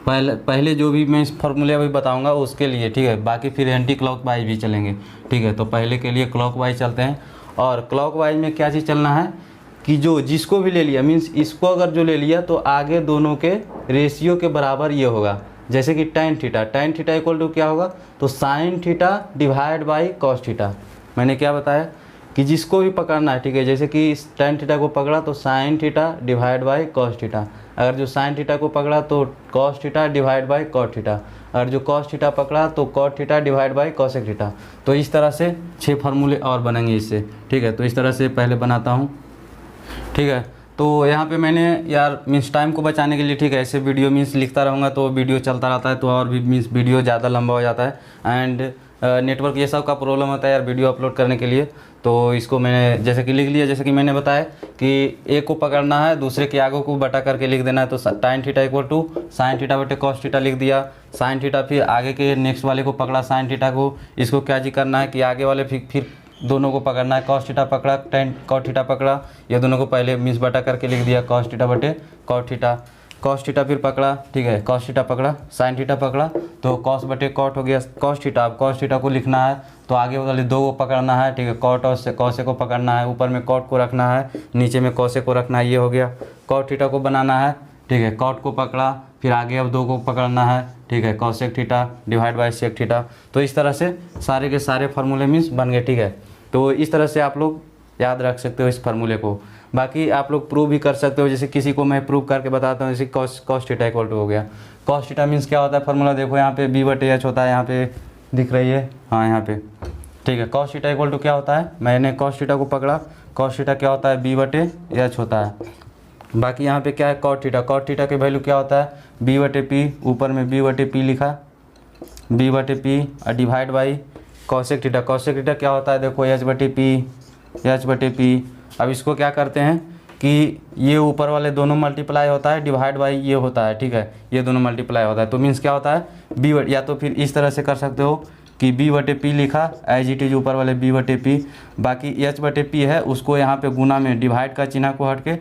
पहले जो भी मैं इस फार्मूले अभी बताऊंगा उसके लिए, ठीक है। बाकी फिर एंटी क्लॉकवाइज भी चलेंगे, ठीक है। तो पहले के लिए क्लॉकवाइज चलते हैं। और क्लॉकवाइज में क्या चीज़ चलना है कि जो जिसको भी ले लिया मीन्स इसको अगर जो ले लिया तो आगे दोनों के रेशियो के बराबर ये होगा। जैसे कि टेन थीटा इक्वल टू क्या होगा, तो sine theta divide by cos theta. मैंने क्या बताया कि जिसको भी पकड़ना है, ठीक है। जैसे कि टेन थीटा को पकड़ा तो sine theta divide by cos theta, अगर जो साइन थीटा को पकड़ा तो cos theta divide by cot theta, अगर जो कॉस थीटा पकड़ा तो cot theta divide by cosec theta. तो इस तरह से 6 फार्मूले और बनेंगे इससे, ठीक है। तो इस तरह से पहले बनाता हूँ, ठीक है। तो यहाँ पे मैंने यार मीन्स टाइम को बचाने के लिए, ठीक है, ऐसे वीडियो मीन्स लिखता रहूँगा तो वीडियो चलता रहता है, तो और भी मीन्स वीडियो ज़्यादा लंबा हो जाता है। एंड नेटवर्क ये सब का प्रॉब्लम होता है यार वीडियो अपलोड करने के लिए। तो इसको मैंने जैसे कि लिख लिया, जैसे कि मैंने बताया कि एक को पकड़ना है, दूसरे के आगे को बटा करके लिख देना है। तो tan theta equal to sine theta बटे कॉस थीटा लिख दिया। साइन थीटा फिर आगे के नेक्स्ट वाले को पकड़ा साइन थीटा को, इसको क्या जी करना है कि आगे वाले फिर दोनों को पकड़ना है। कॉस थीटा पकड़ा, टेन कॉट थीटा पकड़ा, ये दोनों को पहले मीन्स बटा करके लिख दिया कॉस थीटा बटे कॉट थीटा। कॉस थीटा फिर पकड़ा, ठीक है, कॉस थीटा पकड़ा, साइन थीटा पकड़ा, तो कॉस बटे कॉट हो गया कॉस थीटा। अब कॉस थीटा को लिखना है तो आगे वाले दो को पकड़ना है, ठीक है। कॉट और कॉसे को पकड़ना है, ऊपर में कॉट को रखना है, नीचे में कॉसे को रखना है, ये हो गया। कॉट थीटा को बनाना है, ठीक है, कॉट को पकड़ा, फिर आगे अब दो को पकड़ना है, ठीक है, cosec theta divide by sec theta. तो इस तरह से सारे के सारे फार्मूले मीन्स बन गए, ठीक है। तो इस तरह से आप लोग याद रख सकते हो इस फार्मूले को। बाकी आप लोग प्रूव भी कर सकते हो, जैसे किसी को मैं प्रूव करके बताता हूँ। जैसे कॉस थीटा इक्वल टू हो गया, कॉस थीटा मीन्स क्या होता है फार्मूला, देखो यहाँ पे B/H होता है, यहाँ पे दिख रही है, हाँ यहाँ पे, ठीक है। कॉस थीटा इक्वल टू क्या होता है, मैंने कॉस थीटा को पकड़ा, कॉस थीटा क्या होता है B/H होता है। बाकी यहाँ पे क्या है कॉट थीटा के वैल्यू क्या होता है B/P, ऊपर में B/P लिखा, B/P और डिवाइड बाई कॉसेक थीटा क्या होता है, देखो H/P। अब इसको क्या करते हैं कि ये ऊपर वाले दोनों मल्टीप्लाई होता है, डिवाइड बाई ये होता है, ठीक है, ये दोनों मल्टीप्लाई होता है। तो मीन्स क्या होता है या तो फिर इस तरह से कर सकते हो कि B/P लिखा एज इट इज ऊपर वाले B/P, बाकी H/P है उसको यहाँ पे गुना में, डिवाइड का चिन्ह को हट के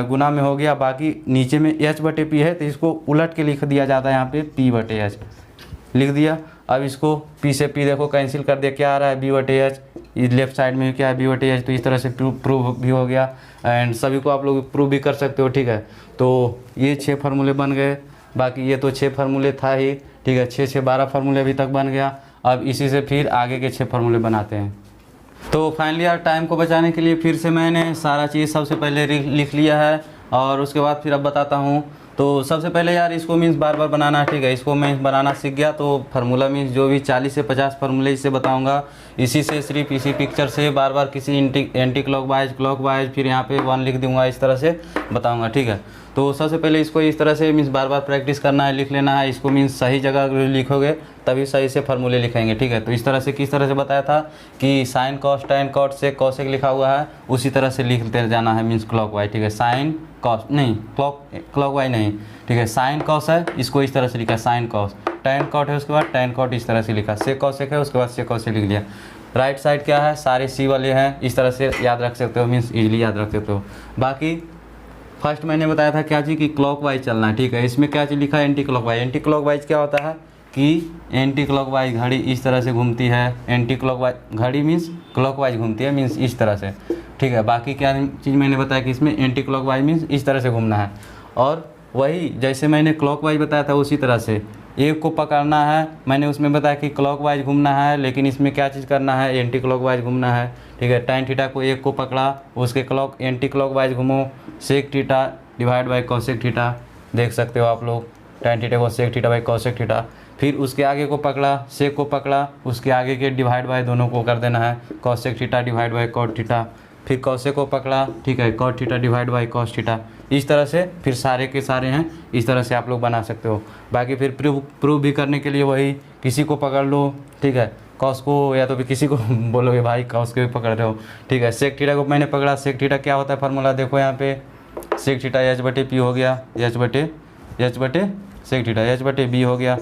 गुना में हो गया, बाकी नीचे में H/P है तो इसको उलट के लिख दिया जाता है, यहाँ पे P/H लिख दिया। अब इसको P से P देखो कैंसिल कर दिया, क्या आ रहा है B/H, लेफ्ट साइड में क्या है B/H। तो इस तरह से प्रूव भी हो गया एंड सभी को आप लोग प्रूव भी कर सकते हो, ठीक है। तो ये 6 फार्मूले बन गए, बाकी ये तो 6 फार्मूले था ही, ठीक है, 6 12 फार्मूले अभी तक बन गया। अब इसी से फिर आगे के 6 फार्मूले बनाते हैं। तो फाइनली यार टाइम को बचाने के लिए फिर से मैंने सारा चीज़ सबसे पहले लिख लिया है और उसके बाद फिर अब बताता हूँ। तो सबसे पहले यार इसको मीन्स बार बार बनाना है, ठीक है। इसको मैं बनाना सीख गया तो फार्मूला मीन्स जो भी 40 से 50 फार्मूले इससे बताऊंगा। इसी से सिर्फ इसी पिक्चर से बार बार किसी एंटी क्लॉकवाइज फिर यहाँ पे 1 लिख दूंगा, इस तरह से बताऊंगा, ठीक है। तो सबसे पहले इसको इस तरह से मीन्स बार बार प्रैक्टिस करना है, लिख लेना है इसको, मीन्स सही जगह लिखोगे तभी सही से फार्मूले लिखेंगे, ठीक है। तो इस तरह से किस तरह से बताया था कि साइन कॉस टैन कॉट से कॉसेक लिखा हुआ है, उसी तरह से लिखते जाना है मीन्स क्लॉकवाइज, ठीक है। साइन कॉस नहीं, क्लॉकवाइज नहीं, ठीक है। साइन कॉस है, इसको इस तरह से लिखा साइन कॉस, टैन कॉट है उसके बाद टैन कॉट इस तरह से लिखा, सेक कॉसेक है उसके बाद सेक कॉसेक लिख लिया। राइट साइड क्या है, सारे सी वाले हैं, इस तरह से याद रख सकते हो, मीन्स इजीली याद रख सकते हो। बाकी फर्स्ट मैंने बताया था क्या चीज़ कि क्लॉकवाइज चलना है, ठीक है। इसमें क्या चीज़ लिखा है, एंटी क्लॉकवाइज। एंटी क्लॉकवाइज क्या होता है कि एंटी क्लॉकवाइज घड़ी इस तरह से घूमती है, एंटी क्लॉकवाइज घड़ी मीन्स क्लॉकवाइज घूमती है, मीन्स इस तरह से, ठीक है। बाकी क्या चीज़ मैंने बताया कि इसमें एंटी क्लॉकवाइज मीन्स इस तरह से घूमना है, और वही जैसे मैंने क्लॉकवाइज बताया था उसी तरह से एक को पकड़ना है, मैंने उसमें बताया कि क्लॉकवाइज घूमना है, लेकिन इसमें क्या चीज़ करना है, एंटी क्लॉकवाइज घूमना है, ठीक है। टैन थीटा को एक को पकड़ा, उसके एंटी क्लॉकवाइज घूमो, sec theta divide by cosec theta, देख सकते हो आप लोग, टैन थीटा को sec theta by cosec theta. फिर उसके आगे को पकड़ा, सेक को पकड़ा, उसके आगे के डिवाइड बाय दोनों को कर देना है, cosec theta divide by cot theta. फिर कॉसेक को पकड़ा, ठीक है, cot theta divide by cos theta. इस तरह से फिर सारे के सारे हैं, इस तरह से आप लोग बना सकते हो। बाकी फिर प्रूव भी करने के लिए वही किसी को पकड़ लो, ठीक है, कॉस को, या तो फिर किसी को बोलोगे भाई कॉस को भी पकड़ रहे हो, ठीक है। सेक थीटा को मैंने पकड़ा, सेक थीटा क्या होता है फार्मूला देखो यहाँ पे, सेक थीटा H/P हो गया, H बटे सेक थीटा H/B हो गया।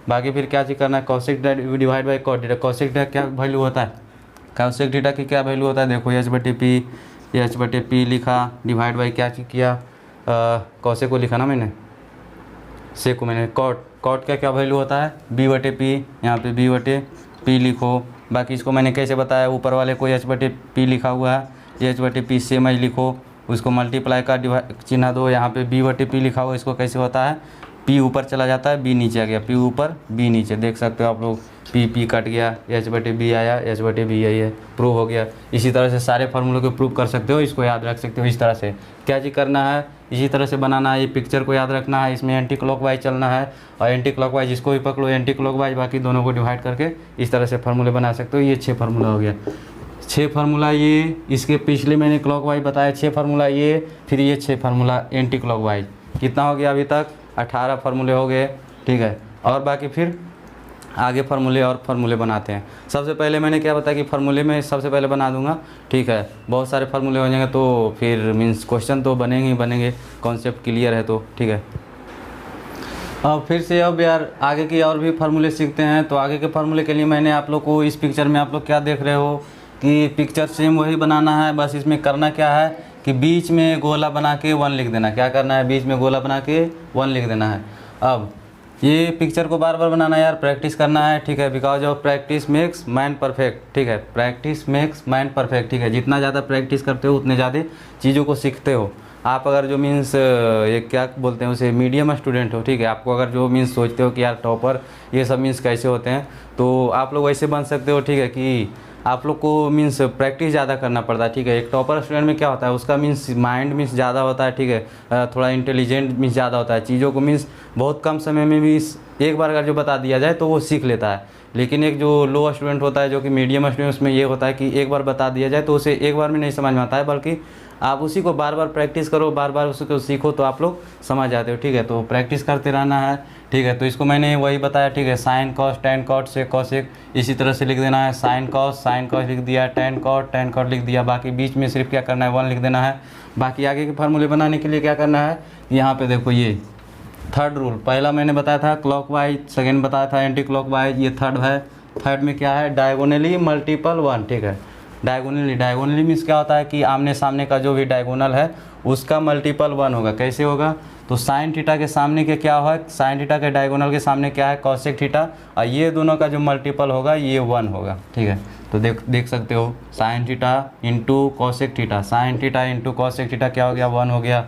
बाकी फिर क्या चीज़ करना है, cosec theta divide by cot theta. Cosec theta क्या वैल्यू होता है, कॉसेक थीटा की क्या वैल्यू होता है, देखो H/P लिखा, डिवाइड बाय क्या किया, कॉसेक को लिखा ना मैंने, सेक को मैंने कॉट का क्या वैल्यू होता है, B/P, यहाँ पे B/P लिखो। बाकी इसको मैंने कैसे बताया, ऊपर वाले को H/P लिखा हुआ है, H/P सेम एज लिखो, उसको मल्टीप्लाई का चिन्ह दो, यहाँ पे B/P लिखा हुआ, इसको कैसे होता है, P ऊपर चला जाता है, B नीचे आ गया, P ऊपर B नीचे, देख सकते हो आप लोग, P कट गया, H/B आया, H/B आई है, प्रूव हो गया। इसी तरह से सारे फार्मूलों को प्रूव कर सकते हो, इसको याद रख सकते हो। इस तरह से क्या चीज़ करना है, इसी तरह से बनाना है, ये पिक्चर को याद रखना है, इसमें एंटी क्लॉकवाइज चलना है, और एंटी क्लॉकवाइज इसको भी पकड़ो, एंटी क्लॉकवाइज, बाकी दोनों को डिवाइड करके इस तरह से फार्मूले बना सकते हो। ये 6 फार्मूला हो गया, 6 फार्मूला ये, इसके पिछले मैंने क्लॉकवाइज बताया 6 फार्मूला ये, फिर ये 6 फार्मूला एंटी क्लॉकवाइज। कितना हो गया अभी तक, 18 फार्मूले हो गए, ठीक है। और बाकी फिर आगे फार्मूले बनाते हैं। सबसे पहले मैंने क्या बताया कि फार्मूले में सबसे पहले बना दूंगा, ठीक है। बहुत सारे फार्मूले हो जाएंगे तो फिर मीन्स क्वेश्चन तो बनेंगे ही बनेंगे, कॉन्सेप्ट क्लियर है तो, ठीक है। अब फिर से अब यार आगे की और भी फार्मूले सीखते हैं। तो आगे के फार्मूले के लिए मैंने आप लोग को इस पिक्चर में आप लोग क्या देख रहे हो कि पिक्चर सेम वही बनाना है, बस इसमें करना क्या है कि बीच में गोला बना के 1 लिख देना। क्या करना है, बीच में गोला बना के 1 लिख देना है। अब ये पिक्चर को बार बार बनाना यार, प्रैक्टिस करना है, ठीक है। Because of practice makes man perfect, ठीक है। प्रैक्टिस मेक्स मैन परफेक्ट, ठीक है। जितना ज़्यादा प्रैक्टिस करते हो उतने ज़्यादा चीज़ों को सीखते हो। आप अगर जो मीन्स ये क्या बोलते हैं उसे, मीडियम स्टूडेंट हो, ठीक है। आपको अगर जो मीन्स सोचते हो कि यार टॉपर ये सब मीन्स कैसे होते हैं, तो आप लोग वैसे बन सकते हो, ठीक है। कि आप लोग को मीन्स प्रैक्टिस ज़्यादा करना पड़ता है, ठीक है। एक टॉपर स्टूडेंट में क्या होता है, उसका मीन्स माइंड मीन्स ज़्यादा होता है, ठीक है। थोड़ा इंटेलिजेंट मीन्स ज़्यादा होता है, चीज़ों को मीन्स बहुत कम समय में मीन्स एक बार अगर जो बता दिया जाए तो वो सीख लेता है। लेकिन एक जो लो स्टूडेंट होता है, जो कि मीडियम स्टूडेंट, उसमें ये होता है कि एक बार बता दिया जाए तो उसे एक बार में नहीं समझ में आता है, बल्कि आप उसी को बार बार प्रैक्टिस करो, बार बार उसको सीखो तो आप लोग समझ जाते हो, ठीक है। तो प्रैक्टिस करते रहना है, ठीक है। तो इसको मैंने वही बताया, ठीक है। साइन कॉस टैन कॉट से कॉसेक इसी तरह से लिख देना है। साइन कॉस लिख दिया, टैन कॉट लिख दिया। बाकी बीच में सिर्फ क्या करना है, 1 लिख देना है। बाकी आगे के फार्मूले बनाने के लिए क्या करना है, यहाँ पे देखो ये थर्ड रूल, पहला मैंने बताया था क्लॉकवाइज, सेकेंड बताया था एंटी क्लॉकवाइज, ये थर्ड है। थर्ड में क्या है, डायगोनली मल्टीपल 1, ठीक है। डायगोनली मीन्स क्या होता है कि आमने सामने का जो भी डायगोनल है उसका मल्टीपल 1 होगा। कैसे होगा, तो साइन थीटा के सामने के क्या होगा, साइन थीटा के डायगोनल के सामने क्या है, कॉसेक थीटा, और ये दोनों का जो मल्टीपल होगा ये 1 होगा, ठीक है। तो देख सकते हो sine theta into cosec theta, sine theta into cosec theta क्या हो गया, 1 हो गया।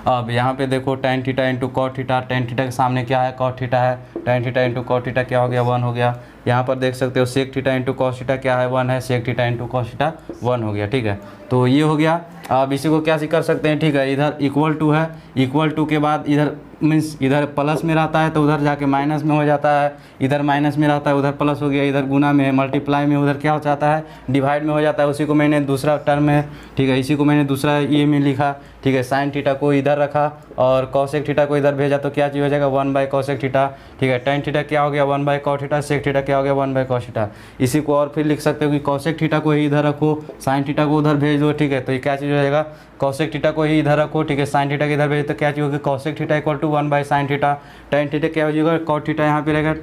अब यहाँ पे देखो tan theta into cot theta, tan theta के सामने क्या है, कॉट थीटा है, tan theta into cot theta क्या हो गया, 1 हो गया। यहाँ पर देख सकते हो sec theta into cos theta क्या है, 1 है, sec theta into cos theta 1 हो गया, ठीक है। तो ये हो गया। अब इसी को क्या कर सकते हैं, ठीक है, इधर इक्वल टू है, इक्वल टू के बाद इधर मीन्स इधर प्लस में रहता है तो उधर जाके माइनस में हो जाता है, इधर माइनस में रहता है उधर प्लस हो गया, इधर गुना में है, मल्टीप्लाई में उधर क्या हो जाता है, डिवाइड में हो जाता है। उसी को मैंने दूसरा टर्म है, ठीक है, इसी को मैंने दूसरा ये में लिखा, ठीक है, साइन थीटा को इधर रखा और कॉसेक थीटा को इधर भेजा तो क्या चीज़ हो जाएगा 1/cosec थीटा, ठीक है। टेन थीटा क्या हो गया 1/cos थीटा, सेक थीटा क्या हो गया 1/cos थीटा। इसी को और फिर लिख सकते हो कि कॉसेक थीटा को ही इधर रखो, साइन थीटा को उधर भेज दो, ठीक है, तो ये क्या चीज़ हो जाएगा कॉसेक थीटा को ही इधर रखो, ठीक है, साइन थीटा के इधर भेज तो क्या चीज़ होगी cosec theta equal to 1/sin theta, tan theta क्या हो जाएगा कॉट थीटा, यहाँ पे रहेगा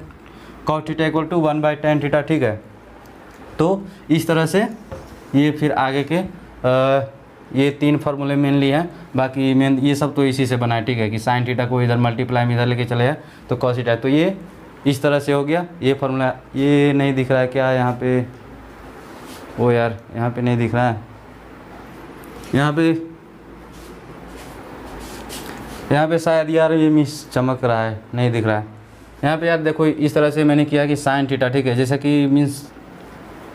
cot theta equal to 1/tan theta, ठीक है। तो इस तरह से ये फिर आगे के ये 3 फार्मूले मेनली हैं, बाकी मेन ये सब तो इसी से बना है, ठीक है, कि साइन थीटा को इधर मल्टीप्लाई में इधर लेके चले हैं तो कॉस थीटा, तो ये इस तरह से हो गया ये फार्मूला। ये नहीं दिख रहा है क्या यहाँ पे, ओ यार यहाँ पे नहीं दिख रहा है, यहाँ पे शायद यार ये मिस चमक रहा है, नहीं दिख रहा है यहाँ पे यार। देखो इस तरह से मैंने किया कि साइन थीटा, ठीक है, जैसा कि मीन्स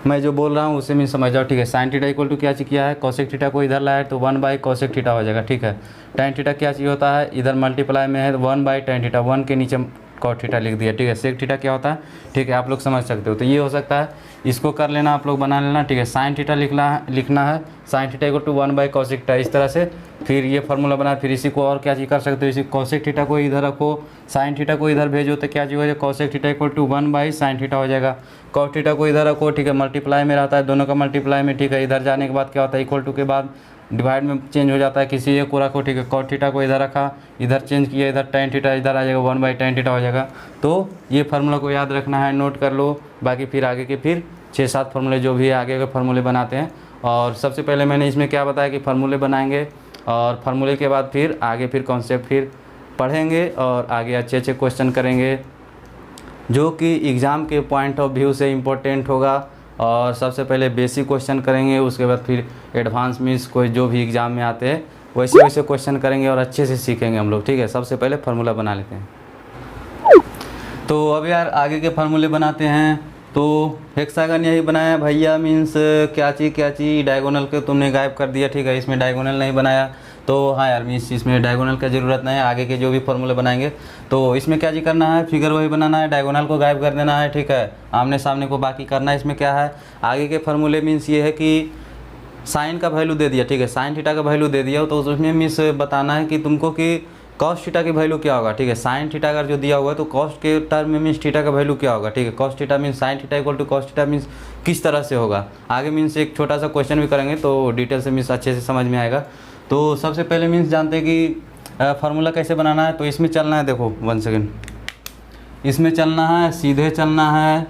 मैं जो बोल रहा हूँ उससे मीन्स समझ जाओ, ठीक है। साइन थीटा इक्वल टू क्या चीज़ किया है कॉसेक थीटा को इधर लाया तो 1/cosec थीटा हो जाएगा, ठीक है। टेन थीटा क्या चीज़ होता है इधर मल्टीप्लाई में है 1/tan थीटा, 1 के नीचे कॉट थीटा लिख दिया, ठीक है। सेक थीटा क्या होता है, ठीक है, आप लोग समझ सकते हो। तो ये हो सकता है, इसको कर लेना आप लोग बना लेना, ठीक है। साइन थीटा लिखना है sine theta equal to 1/cosec theta, इस तरह से फिर ये फार्मूला बना। फिर इसी को और क्या चीज़ कर सकते हो, इसी कॉसेक थीटा को इधर रखो, साइन थीटा को इधर भेजो तो क्या चीज़ हो जाएगा cosec theta equal to 1/sin theta हो जाएगा। कॉट थीटा को इधर रखो, ठीक है, मल्टीप्लाई में रहता है दोनों का मल्टीप्लाई में, ठीक है। इधर जाने के बाद क्या होता है इक्वल टू के बाद डिवाइड में चेंज हो जाता है, किसी एक को रखो, ठीक है। कॉट थीटा को इधर रखा, इधर चेंज किया, इधर tan थीटा इधर आ जाएगा 1/tan थीटा हो जाएगा। तो ये फार्मूला को याद रखना है, नोट कर लो। बाकी फिर आगे के फिर 6-7 फार्मूले जो भी है आगे के फार्मूले बनाते हैं। और सबसे पहले मैंने इसमें क्या बताया कि फार्मूले बनाएंगे और फार्मूले के बाद फिर आगे फिर कॉन्सेप्ट फिर पढ़ेंगे और आगे अच्छे क्वेश्चन करेंगे जो कि एग्ज़ाम के पॉइंट ऑफ व्यू से इम्पोर्टेंट होगा। और सबसे पहले बेसिक क्वेश्चन करेंगे, उसके बाद फिर एडवांस मीन्स कोई जो भी एग्ज़ाम में आते हैं वैसे क्वेश्चन करेंगे और अच्छे से सीखेंगे हम लोग, ठीक है। सबसे पहले फार्मूला बना लेते हैं। तो अब यार आगे के फार्मूले बनाते हैं। तो हेक्सागन यही बनाया भैया, मीन्स क्या चीज़ डायगोनल के तुमने गायब कर दिया, ठीक है। इसमें डायगोनल नहीं बनाया तो हाँ यार मीन्स इसमें डायगोनल का ज़रूरत नहीं है। आगे के जो भी फार्मूले बनाएंगे तो इसमें क्या जी करना है, फिगर वही बनाना है, डायगोनल को गायब कर देना है, ठीक है। आमने सामने को बाकी करना है। इसमें क्या है आगे के फार्मूले मीन्स ये है कि साइन का वैल्यू दे दिया, ठीक है, साइन थीटा का वैल्यू दे दिया तो उसमें मीन्स बताना है कि तुमको कि कॉस थीटा की वैल्यू क्या होगा, ठीक है। साइन थीटा अगर जो दिया हुआ है तो कॉस के टर्म में मीन्स थीटा का वैल्यू क्या होगा, ठीक है। Cos theta means sine theta equal to cos theta means किस तरह से होगा। आगे मीन्स एक छोटा सा क्वेश्चन भी करेंगे तो डिटेल से मीन्स अच्छे से समझ में आएगा। तो सबसे पहले मीन्स जानते हैं कि फार्मूला कैसे बनाना है। तो इसमें चलना है, देखो 1 सेकेंड, इसमें चलना है, सीधे चलना है,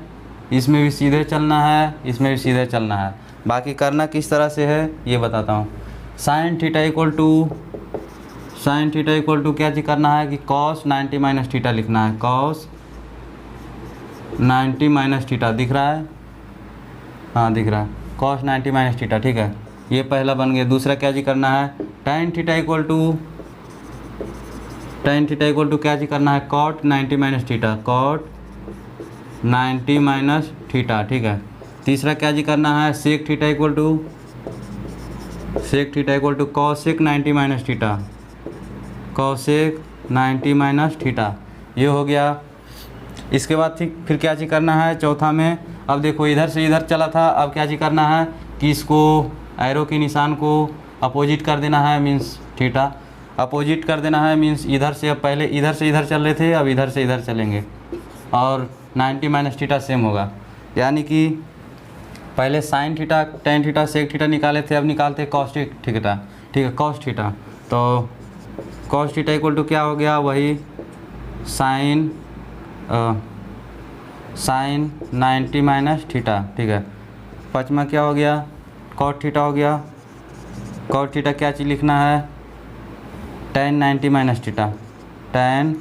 इसमें भी सीधे चलना है, इसमें भी सीधे चलना है। बाकी करना किस तरह से है ये बताता हूँ। साइन थीटा इक्वल टू क्या चीज़ करना है कि कॉस 90 माइनस थीटा लिखना है। कॉस 90 माइनस थीटा दिख रहा है, हाँ दिख रहा है, कॉस 90 माइनस थीटा, ठीक है। ये पहला बन गया। दूसरा क्या चीज़ करना है tan थीटा इक्वल टू क्या चीज़ करना है cot 90 minus theta, cot 90 minus theta, ठीक है। तीसरा क्या जी करना है sec theta equal to cosec 90 minus theta, cosec 90 minus theta, ये हो गया। इसके बाद फिर क्या चीज़ करना है चौथा में। अब देखो इधर से इधर चला था, अब क्या चीज़ करना है कि इसको एरो के निशान को अपोजिट कर देना है, मीन्स थीटा अपोजिट कर देना है, मीन्स इधर से। अब पहले इधर से इधर चल रहे थे, अब इधर से इधर चलेंगे और 90 माइनस थीटा सेम होगा। यानी कि पहले sine theta tan theta sec theta निकाले थे, अब निकालते कॉस थीटा, ठीक है, कॉस थीटा। तो कॉस थीटा इक्वल टू क्या हो गया वही साइन 90 माइनस थीटा, ठीक है। पाँचवा क्या हो गया कॉट थीटा हो गया। कॉट थीटा क्या चीज़ लिखना है tan 90 minus theta, tan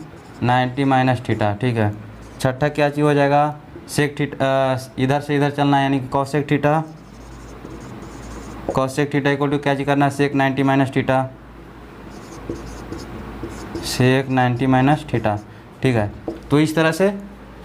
90 minus theta, ठीक है। छठा क्या चीज़ हो जाएगा सेक थीटा, इधर से इधर चलना है यानी कि कॉसेक थीटा इक्वल टू क्या चीज़ करना है सेक 90 माइनस थीटा, सेक 90 माइनस थीटा, ठीक है। तो इस तरह से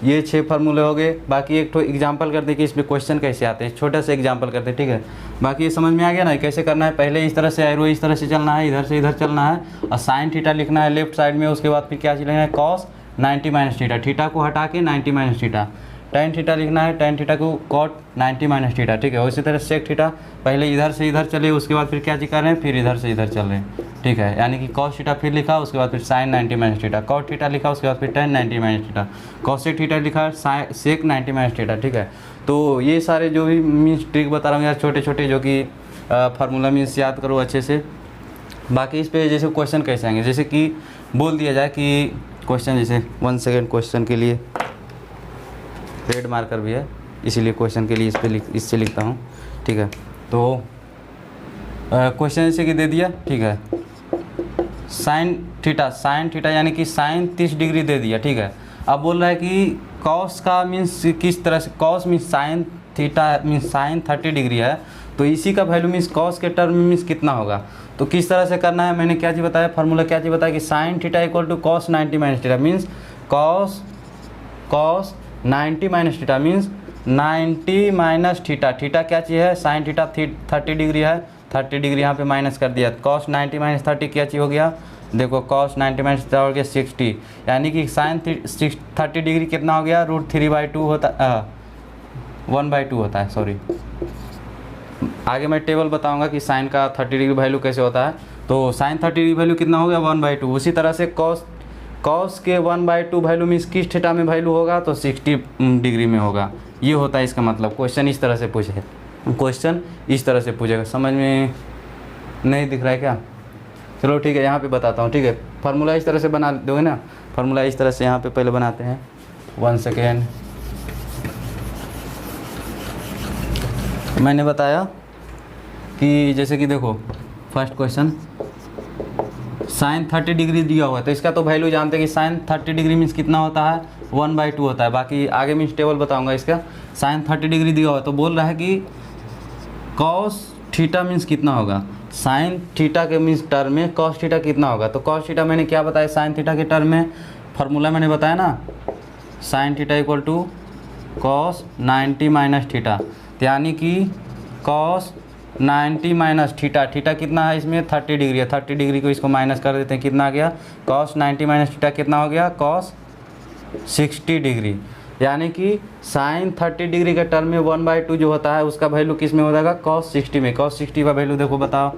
ये 6 फार्मूले हो गए। बाकी एक तो एग्जाम्पल करते हैं कि इसमें क्वेश्चन कैसे आते हैं, छोटा सा एग्जाम्पल करते हैं, ठीक है। बाकी ये समझ में आ गया ना कैसे करना है। पहले इस तरह से एरो इस तरह से चलना है, इधर से इधर चलना है और साइन थीटा लिखना है लेफ्ट साइड में। उसके बाद फिर क्या लिखना है, कॉस 90 माइनस थीटा, थीटा को हटा के 90 माइनस थीटा, टेन थीटा लिखना है, टेन थीटा को कॉट 90 माइनस थीटा, ठीक है। उसी तरह सेक थीटा, पहले इधर से इधर चले, उसके बाद फिर क्या जी कर रहे हैं, फिर इधर से इधर चल रहे हैं, ठीक है। यानी कि कॉस थीटा फिर लिखा, उसके बाद फिर sine 90 minus theta, cot theta लिखा, उसके बाद फिर tan 90 minus theta, cosec theta लिखा, सेक 90 माइनस थीटा, ठीक है। तो ये सारे जो भी मीन्स ट्रिक बता रहा हूँ यार, छोटे छोटे जो कि फार्मूला मीन्स याद करो अच्छे से। बाकी इस पे जैसे क्वेश्चन कैसे आएंगे, जैसे कि बोल दिया जाए कि क्वेश्चन, जैसे 1 सेकेंड क्वेश्चन के लिए रेड मार्कर भी है, इसीलिए क्वेश्चन के लिए इससे लिखता हूँ, ठीक है। तो क्वेश्चन जैसे कि दे दिया, ठीक है, साइन थीटा यानी कि साइन 30 डिग्री दे दिया, ठीक है। अब बोल रहा है कि कॉस का मीन्स किस तरह से, cos means sine theta means sign 30 degree है, तो इसी का वैल्यू मीन्स कॉस के टर्म में मीन्स कितना होगा। तो किस तरह से करना है, मैंने क्या चीज़ बताया, फार्मूला क्या चीज़ बताया कि sine theta equal to cos 90 minus theta, means cos 90 minus theta means 90 minus theta, theta क्या चीज़ है, साइन थीटा 30 डिग्री है, 30 डिग्री यहाँ पे माइनस कर दिया, कॉस 90 माइनस 30 क्या चीज़ हो गया, देखो कॉस 90 माइनस थीटा हो गया 60, यानी कि साइन 30 डिग्री कितना हो गया, √3/2 होता, 1/2 होता है, सॉरी। आगे मैं टेबल बताऊंगा कि साइन का 30 डिग्री वैल्यू कैसे होता है। तो साइन 30 डिग्री वैल्यू कितना हो गया, 1/2। उसी तरह से कॉस के 1/2 वैल्यू मीन्स किस थीटा में वैल्यू होगा, तो 60 डिग्री में होगा। ये होता है इसका मतलब। क्वेश्चन इस तरह से पूछे, क्वेश्चन इस तरह से पूछेगा। समझ में नहीं दिख रहा है क्या, चलो ठीक है, यहाँ पे बताता हूँ, ठीक है। फार्मूला इस तरह से बना दोगे ना, फार्मूला इस तरह से यहाँ पे पहले बनाते हैं, 1 सेकेंड। मैंने बताया कि जैसे कि देखो फर्स्ट क्वेश्चन साइन 30 डिग्री दिया हुआ है, तो इसका तो वैल्यू जानते हैं कि साइन 30 डिग्री मीन्स कितना होता है, 1/2 होता है। बाकी आगे मीन्स टेबल बताऊंगा इसका। साइन 30 डिग्री दिया हुआ है, तो बोल रहा है कि कॉस थीटा मीन्स कितना होगा, साइन थीटा के मीन्स टर्म में कॉस थीटा कितना होगा। तो कॉस थीटा मैंने क्या बताया, साइन थीटा के टर्म में फार्मूला मैंने बताया ना, sine theta equal to cos 90 minus theta, यानी कि कॉस 90 माइनस थीटा, थीटा कितना है इसमें 30 डिग्री है, 30 डिग्री को इसको माइनस कर देते हैं, कितना आ गया, कॉस 90 माइनस थीटा कितना हो गया, कॉस 60 डिग्री। यानी कि साइन 30 डिग्री के टर्म में 1/2 जो होता है उसका वैल्यू किस में हो जाएगा, कॉस 60 में। कॉस 60 का वैल्यू देखो बताओ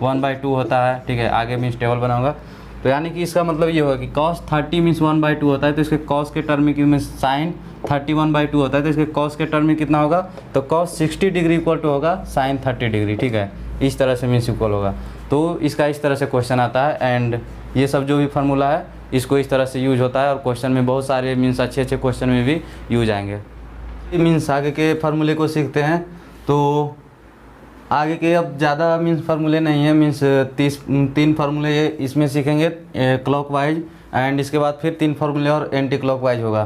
1/2 होता है, ठीक है। आगे मीन्स टेबल बनाऊंगा, तो यानी कि इसका मतलब ये होगा कि कॉस 30 मीन्स 1/2 होता है, तो इसके कॉस के टर्म में साइन 31/2 होता है, तो इसके कॉस के टर्म में कितना होगा, तो कॉस 60 डिग्री इक्वल टू होगा साइन 30 डिग्री, ठीक है। इस तरह से मीन्स इक्वल होगा, तो इसका इस तरह से क्वेश्चन आता है। एंड ये सब जो भी फार्मूला है इसको इस तरह से यूज होता है, और क्वेश्चन में बहुत सारे मीन्स अच्छे क्वेश्चन में भी यूज आएंगे। मीन्स आगे के फार्मूले को सीखते हैं, तो आगे के अब ज़्यादा मीन्स फार्मूले नहीं है, मीन्स 3 फार्मूले इसमें सीखेंगे क्लॉकवाइज, एंड इसके बाद फिर 3 फार्मूले और एंटी क्लॉकवाइज होगा।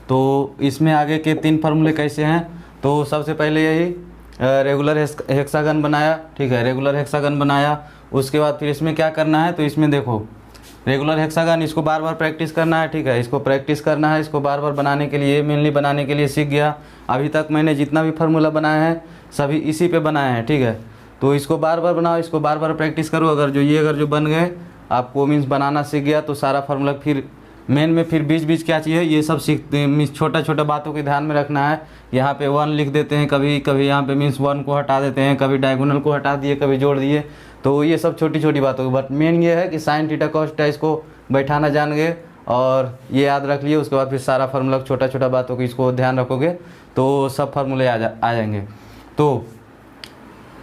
तो इसमें आगे के 3 फार्मूले कैसे हैं, तो सबसे पहले यही रेगुलर हेक्सागन बनाया, ठीक है, रेगुलर हेक्सागन बनाया। उसके बाद फिर इसमें क्या करना है, तो इसमें देखो रेगुलर हेक्सागन इसको बार बार प्रैक्टिस करना है, ठीक है, इसको प्रैक्टिस करना है, इसको बार बार बनाने के लिए, मेनली बनाने के लिए सीख गया। अभी तक मैंने जितना भी फार्मूला बनाया है सभी इसी पे बनाए हैं, ठीक है। तो इसको बार बार बनाओ, इसको बार बार प्रैक्टिस करो। अगर जो बन गए, आपको मीन्स बनाना सीख गया, तो सारा फार्मूला फिर मेन में फिर बीच क्या चाहिए ये सब सीखते हैं। मीन्स छोटा बातों के ध्यान में रखना है। यहाँ पे 1 लिख देते हैं, कभी यहाँ पे मीन्स 1 को हटा देते हैं, कभी डायगोनल को हटा दिए, कभी जोड़ दिए, तो ये सब छोटी बातों। बट मेन ये है कि साइन थीटा कॉस थीटा इसको बैठाना जान गए और ये याद रख लिए। उसके बाद फिर सारा फार्मूला छोटा बातों को इसको ध्यान रखोगे तो सब फार्मूले आ जाएंगे। तो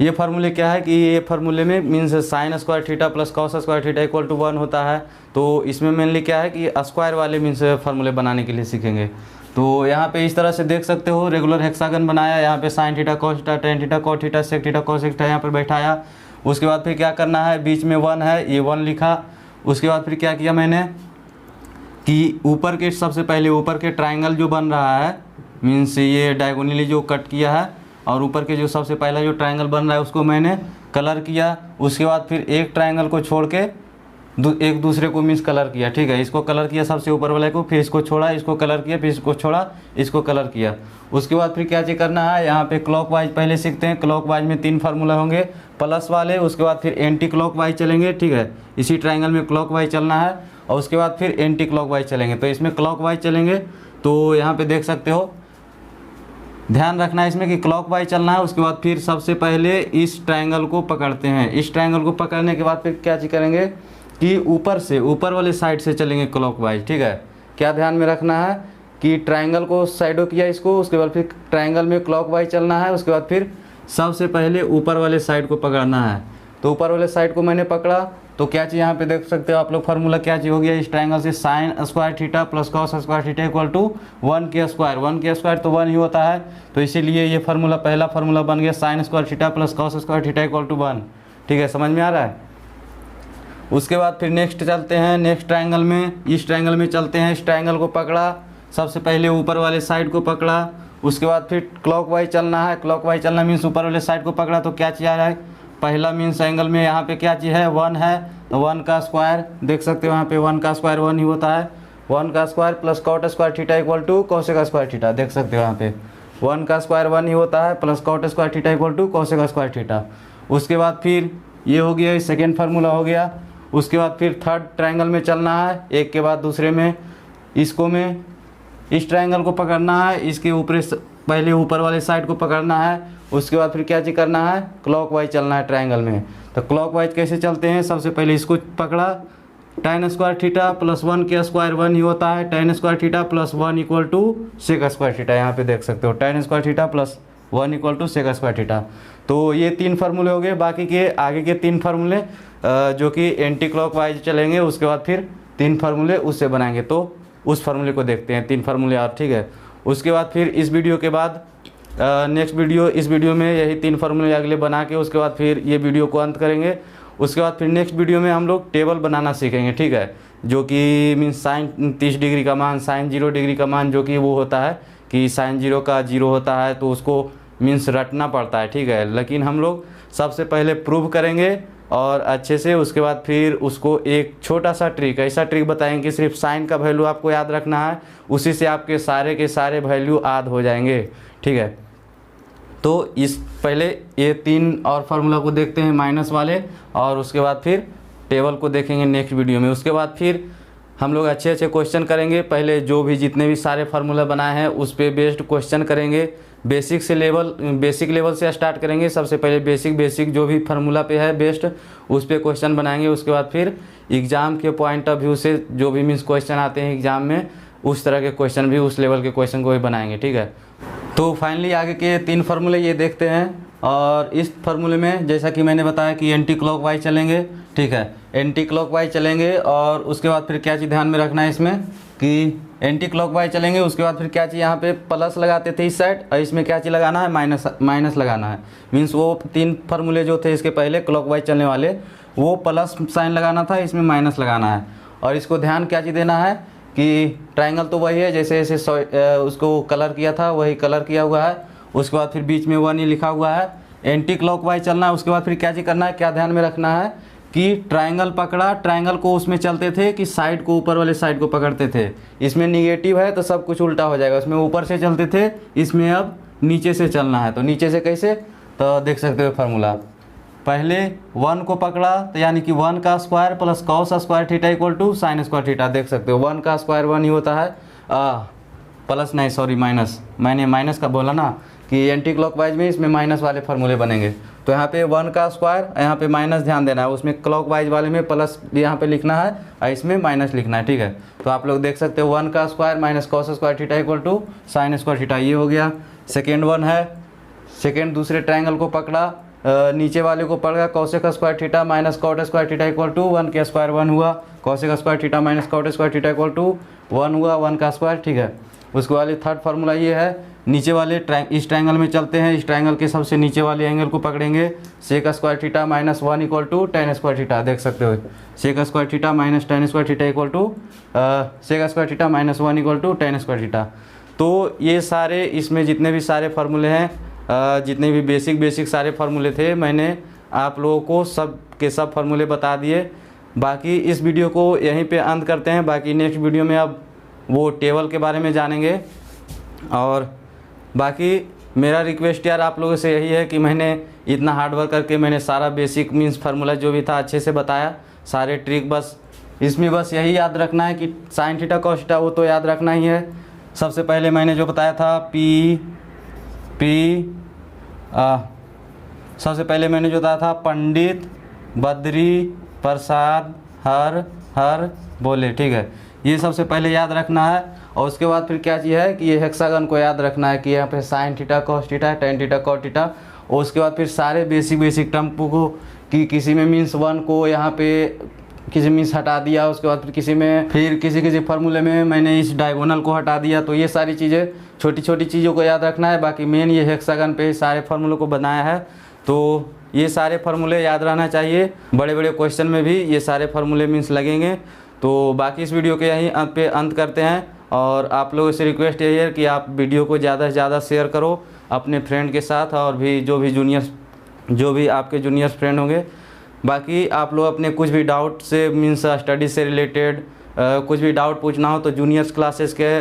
ये फार्मूले क्या है कि ये फार्मूले में means sine square theta plus cos square theta equal to 1 होता है। तो इसमें मेनली क्या है कि स्क्वायर वाले मीन्स फार्मूले बनाने के लिए सीखेंगे। तो यहाँ पे इस तरह से देख सकते हो, रेगुलर हेक्सागन बनाया, यहाँ पे sine theta cos theta tan theta cot theta sec theta cos theta यहाँ पर बैठाया। उसके बाद फिर क्या करना है, बीच में 1 है, ये 1 लिखा। उसके बाद फिर क्या किया मैंने कि ऊपर के सबसे पहले ऊपर के ट्राइंगल जो बन रहा है मीन्स ये डायगोनली जो कट किया है, और ऊपर के जो सबसे पहला जो ट्राइंगल बन रहा है उसको मैंने कलर किया। उसके बाद फिर एक ट्राइंगल को छोड़ के एक दूसरे को मीन्स कलर किया, ठीक है। इसको कलर किया सबसे ऊपर वाले को, फिर इसको छोड़ा, इसको कलर किया, फिर इसको छोड़ा, इसको कलर किया। उसके बाद फिर क्या चीज़ करना है, यहाँ पे क्लॉकवाइज पहले सीखते हैं। क्लॉकवाइज में 3 फार्मूला होंगे प्लस वाले, उसके बाद फिर एंटी क्लॉकवाइज चलेंगे, ठीक है। इसी ट्रायंगल में क्लॉकवाइज चलना है और उसके बाद फिर एंटी क्लॉकवाइज चलेंगे। तो इसमें क्लॉकवाइज चलेंगे, तो यहाँ पे देख सकते हो, ध्यान रखना है इसमें कि क्लॉकवाइज चलना है। उसके बाद फिर सबसे पहले इस ट्रायंगल को पकड़ते हैं। इस ट्रायंगल को पकड़ने के बाद फिर क्या चीज़ करेंगे कि ऊपर से, ऊपर वाले साइड से चलेंगे क्लॉकवाइज, ठीक है। क्या ध्यान में रखना है कि ट्रायंगल को साइडो किया इसको, उसके बाद फिर ट्रायंगल में क्लॉकवाइज चलना है। उसके बाद फिर सबसे पहले ऊपर वाले साइड को पकड़ना है। तो ऊपर वाले साइड को मैंने पकड़ा, तो क्या चीज़ यहाँ पे देख सकते हो आप लोग, फार्मूला क्या चीज़ हो गया इस ट्रायंगल से, sine square theta plus cos square theta equal to 1 के स्क्वायर। 1 के स्क्वायर तो 1 ही होता है, तो इसीलिए ये फार्मूला पहला फार्मूला बन गया, sine square theta plus cos square theta equal to 1, ठीक है। समझ में आ रहा है। उसके बाद फिर नेक्स्ट चलते हैं, नेक्स्ट ट्रायंगल में, इस ट्रायंगल में चलते हैं। इस ट्रायंगल को पकड़ा, सबसे पहले ऊपर वाले साइड को पकड़ा, उसके बाद फिर क्लॉकवाइज चलना है। क्लॉकवाइज चलना मीन्स ऊपर वाले साइड को पकड़ा, तो क्या चीज़ आ रहा है, पहला मीन्स एंगल में यहाँ पे क्या चीज़ है, 1 है, तो 1 का स्क्वायर देख सकते हो यहाँ पे 1 का स्क्वायर 1 ही होता है। 1 का square plus cot square theta equal to cosec square theta, देख सकते हो यहाँ पे 1 का स्क्वायर 1 ही होता है, plus cot square theta equal to cosec square theta. उसके बाद फिर ये हो गया, सेकेंड फार्मूला हो गया। उसके बाद फिर थर्ड ट्रायंगल में चलना है, एक के बाद दूसरे में। इसको में इस ट्रायंगल को पकड़ना है, इसके ऊपर पहले ऊपर वाले साइड को पकड़ना है। उसके बाद फिर क्या चीज़ करना है, क्लॉकवाइज चलना है ट्रायंगल में। तो क्लॉकवाइज कैसे चलते हैं, सबसे पहले इसको पकड़ा, tan स्क्वायर थीटा प्लस 1 के स्क्वायर 1 ही होता है, tan square theta plus 1 equal to sec square theta. यहाँ पे देख सकते हो tan square theta plus 1 equal to sec square theta. तो ये 3 फार्मूले हो गए। बाकी के आगे के 3 फार्मूले जो कि एंटी क्लॉकवाइज चलेंगे, उसके बाद फिर 3 फार्मूले उससे बनाएंगे। तो उस फार्मूले को देखते हैं, 3 फार्मूले और, ठीक है। उसके बाद फिर इस वीडियो के बाद नेक्स्ट वीडियो, इस वीडियो में यही 3 फार्मूले अगले बना के उसके बाद फिर ये वीडियो को अंत करेंगे। उसके बाद फिर नेक्स्ट वीडियो में हम लोग टेबल बनाना सीखेंगे, ठीक है। जो कि मीन्स साइन 30 डिग्री का मान, साइन 0 डिग्री का मान, जो कि वो होता है कि साइन 0 का 0 होता है, तो उसको मीन्स रटना पड़ता है, ठीक है। लेकिन हम लोग सबसे पहले प्रूव करेंगे और अच्छे से, उसके बाद फिर उसको एक छोटा सा ट्रिक, ऐसा ट्रिक बताएंगे कि सिर्फ साइन का वैल्यू आपको याद रखना है, उसी से आपके सारे के सारे वैल्यू याद हो जाएंगे, ठीक है। तो इस पहले ये 3 और फार्मूला को देखते हैं माइनस वाले, और उसके बाद फिर टेबल को देखेंगे नेक्स्ट वीडियो में। उसके बाद फिर हम लोग अच्छे अच्छे क्वेश्चन करेंगे। पहले जो भी जितने भी सारे फार्मूला बनाए हैं उस पे बेस्ड क्वेश्चन करेंगे। बेसिक लेवल से स्टार्ट करेंगे। सबसे पहले बेसिक जो भी फार्मूला पे है बेस्ट, उस पे क्वेश्चन बनाएंगे। उसके बाद फिर एग्ज़ाम के पॉइंट ऑफ व्यू से जो भी मीन्स क्वेश्चन आते हैं एग्ज़ाम में, उस तरह के क्वेश्चन भी, उस लेवल के क्वेश्चन को भी बनाएंगे, ठीक है। तो फाइनली आगे के 3 फार्मूले ये देखते हैं। और इस फार्मूले में जैसा कि मैंने बताया कि एंटी क्लॉकवाइज चलेंगे, ठीक है, एंटी क्लॉकवाइज चलेंगे। और उसके बाद फिर क्या चीज़ ध्यान में रखना है इसमें कि एंटी क्लॉकवाइज चलेंगे। उसके बाद फिर क्या चीज़, यहाँ पे प्लस लगाते थे इस साइड, और इसमें क्या चीज़ लगाना है, माइनस लगाना है। मीन्स वो 3 फार्मूले जो थे इसके पहले क्लॉकवाइज चलने वाले, वो प्लस साइन लगाना था, इसमें माइनस लगाना है। और इसको ध्यान क्या चीज़ देना है कि ट्रायंगल तो वही है, जैसे जैसे उसको कलर किया था वही कलर किया हुआ है। उसके बाद फिर बीच में 1 ही लिखा हुआ है। एंटी क्लॉकवाइज चलना है। उसके बाद फिर क्या चीज़ करना है, क्या ध्यान में रखना है कि ट्रायंगल पकड़ा, ट्रायंगल को उसमें चलते थे कि साइड को, ऊपर वाले साइड को पकड़ते थे। इसमें निगेटिव है तो सब कुछ उल्टा हो जाएगा। उसमें ऊपर से चलते थे, इसमें अब नीचे से चलना है। तो नीचे से कैसे, तो देख सकते हो फार्मूला, पहले 1 को पकड़ा तो यानी कि 1 का square plus cos square theta equal to sine square theta. देख सकते हो 1 का स्क्वायर 1 ही होता है, प्लस नहीं सॉरी माइनस, मैंने माइनस का बोला ना कि एंटी क्लॉकवाइज में इसमें माइनस वाले फार्मूले बनेंगे। तो यहाँ पे 1 का स्क्वायर, यहाँ पे माइनस ध्यान देना है। उसमें क्लॉकवाइज वाले में प्लस यहाँ पे लिखना है और इसमें माइनस लिखना है, ठीक है। तो आप लोग देख सकते हो 1 का square minus cos square theta equal to sine square theta, ये हो गया। सेकेंड 1 है, सेकेंड दूसरे ट्रायंगल को पकड़ा, नीचे वाले को पड़ गया cosec square theta minus cot square theta equal to 1 के स्क्वायर 1 हुआ, cosec square theta minus cot square theta equal to 1 हुआ, 1 का स्क्वायर, ठीक है। उसके वाले थर्ड फार्मूला ये है, नीचे वाले इस ट्रायंगल में चलते हैं, इस ट्रायंगल के सबसे नीचे वाले एंगल को पकड़ेंगे, sec square theta minus 1 equal to tan square theta. देख सकते हो sec square theta minus tan square theta equal to sec square theta minus 1 equal to tan square theta. तो ये सारे इसमें जितने भी सारे फार्मूले हैं, जितने भी बेसिक सारे फार्मूले थे, मैंने आप लोगों को सब के सब फार्मूले बता दिए। बाकी इस वीडियो को यहीं पे अंत करते हैं। बाकी नेक्स्ट वीडियो में अब वो टेबल के बारे में जानेंगे। और बाकी मेरा रिक्वेस्ट यार आप लोगों से यही है कि मैंने इतना हार्ड वर्क करके मैंने सारा बेसिक मीन्स फार्मूला जो भी था अच्छे से बताया, सारे ट्रिक। बस इसमें बस यही याद रखना है कि साइन थीटा कॉस थीटा वो तो याद रखना ही है। सबसे पहले मैंने जो बताया था सबसे पहले मैंने जो बताया था पंडित बद्री प्रसाद हर बोले, ठीक है। ये सबसे पहले याद रखना है। और उसके बाद फिर क्या चीज़ है कि ये हेक्सागन को याद रखना है कि यहाँ पे sine theta cos theta tan theta cot theta. और उसके बाद फिर सारे बेसिक टर्म को कि किसी में मीन्स 1 को यहाँ पे किसी मीन्स हटा दिया, उसके बाद फिर किसी फार्मूले में मैंने इस डायगोनल को हटा दिया। तो ये सारी चीज़ें छोटी छोटी चीज़ों को याद रखना है। बाकी मेन ये हेक्सागन पे सारे फार्मूलों को बनाया है, तो ये सारे फार्मूले याद रहना चाहिए। बड़े बड़े क्वेश्चन में भी ये सारे फार्मूले मीन्स लगेंगे। तो बाकी इस वीडियो के यहीं पे अंत करते हैं। और आप लोगों से रिक्वेस्ट यही है कि आप वीडियो को ज़्यादा से ज़्यादा शेयर करो अपने फ्रेंड के साथ, और भी जो भी आपके जूनियर्स फ्रेंड होंगे। बाकी आप लोग अपने कुछ भी डाउट से मीन्स स्टडी से रिलेटेड कुछ भी डाउट पूछना हो तो जूनियर्स क्लासेस के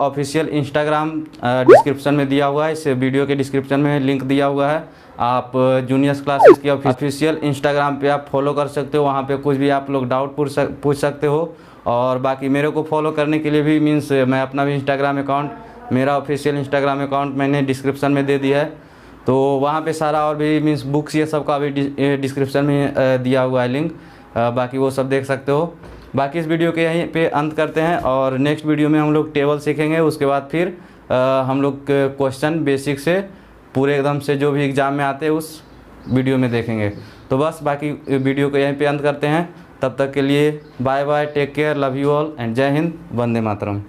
ऑफिशियल इंस्टाग्राम डिस्क्रिप्शन में दिया हुआ है, इस वीडियो के डिस्क्रिप्शन में लिंक दिया हुआ है। आप जूनियर्स क्लासेस के ऑफिशियल इंस्टाग्राम पे आप फॉलो कर सकते हो, वहाँ पे कुछ भी आप लोग डाउट पूछ सकते हो। और बाकी मेरे को फॉलो करने के लिए भी मीन्स मैं अपना भी इंस्टाग्राम अकाउंट, मेरा ऑफिशियल इंस्टाग्राम अकाउंट मैंने डिस्क्रिप्शन में दे दिया है। तो वहाँ पे सारा और भी मीन्स बुक्स ये सब का भी डिस्क्रिप्शन में दिया हुआ है लिंक, बाकी वो सब देख सकते हो। बाकी इस वीडियो के यहीं पे अंत करते हैं और नेक्स्ट वीडियो में हम लोग टेबल सीखेंगे। उसके बाद फिर हम लोग क्वेश्चन बेसिक से पूरे एकदम से जो भी एग्ज़ाम में आते हैं उस वीडियो में देखेंगे। तो बस बाकी वीडियो को यहीं पे अंत करते हैं। तब तक के लिए bye bye, take care, love you all and Jai Hind, Vande Mataram.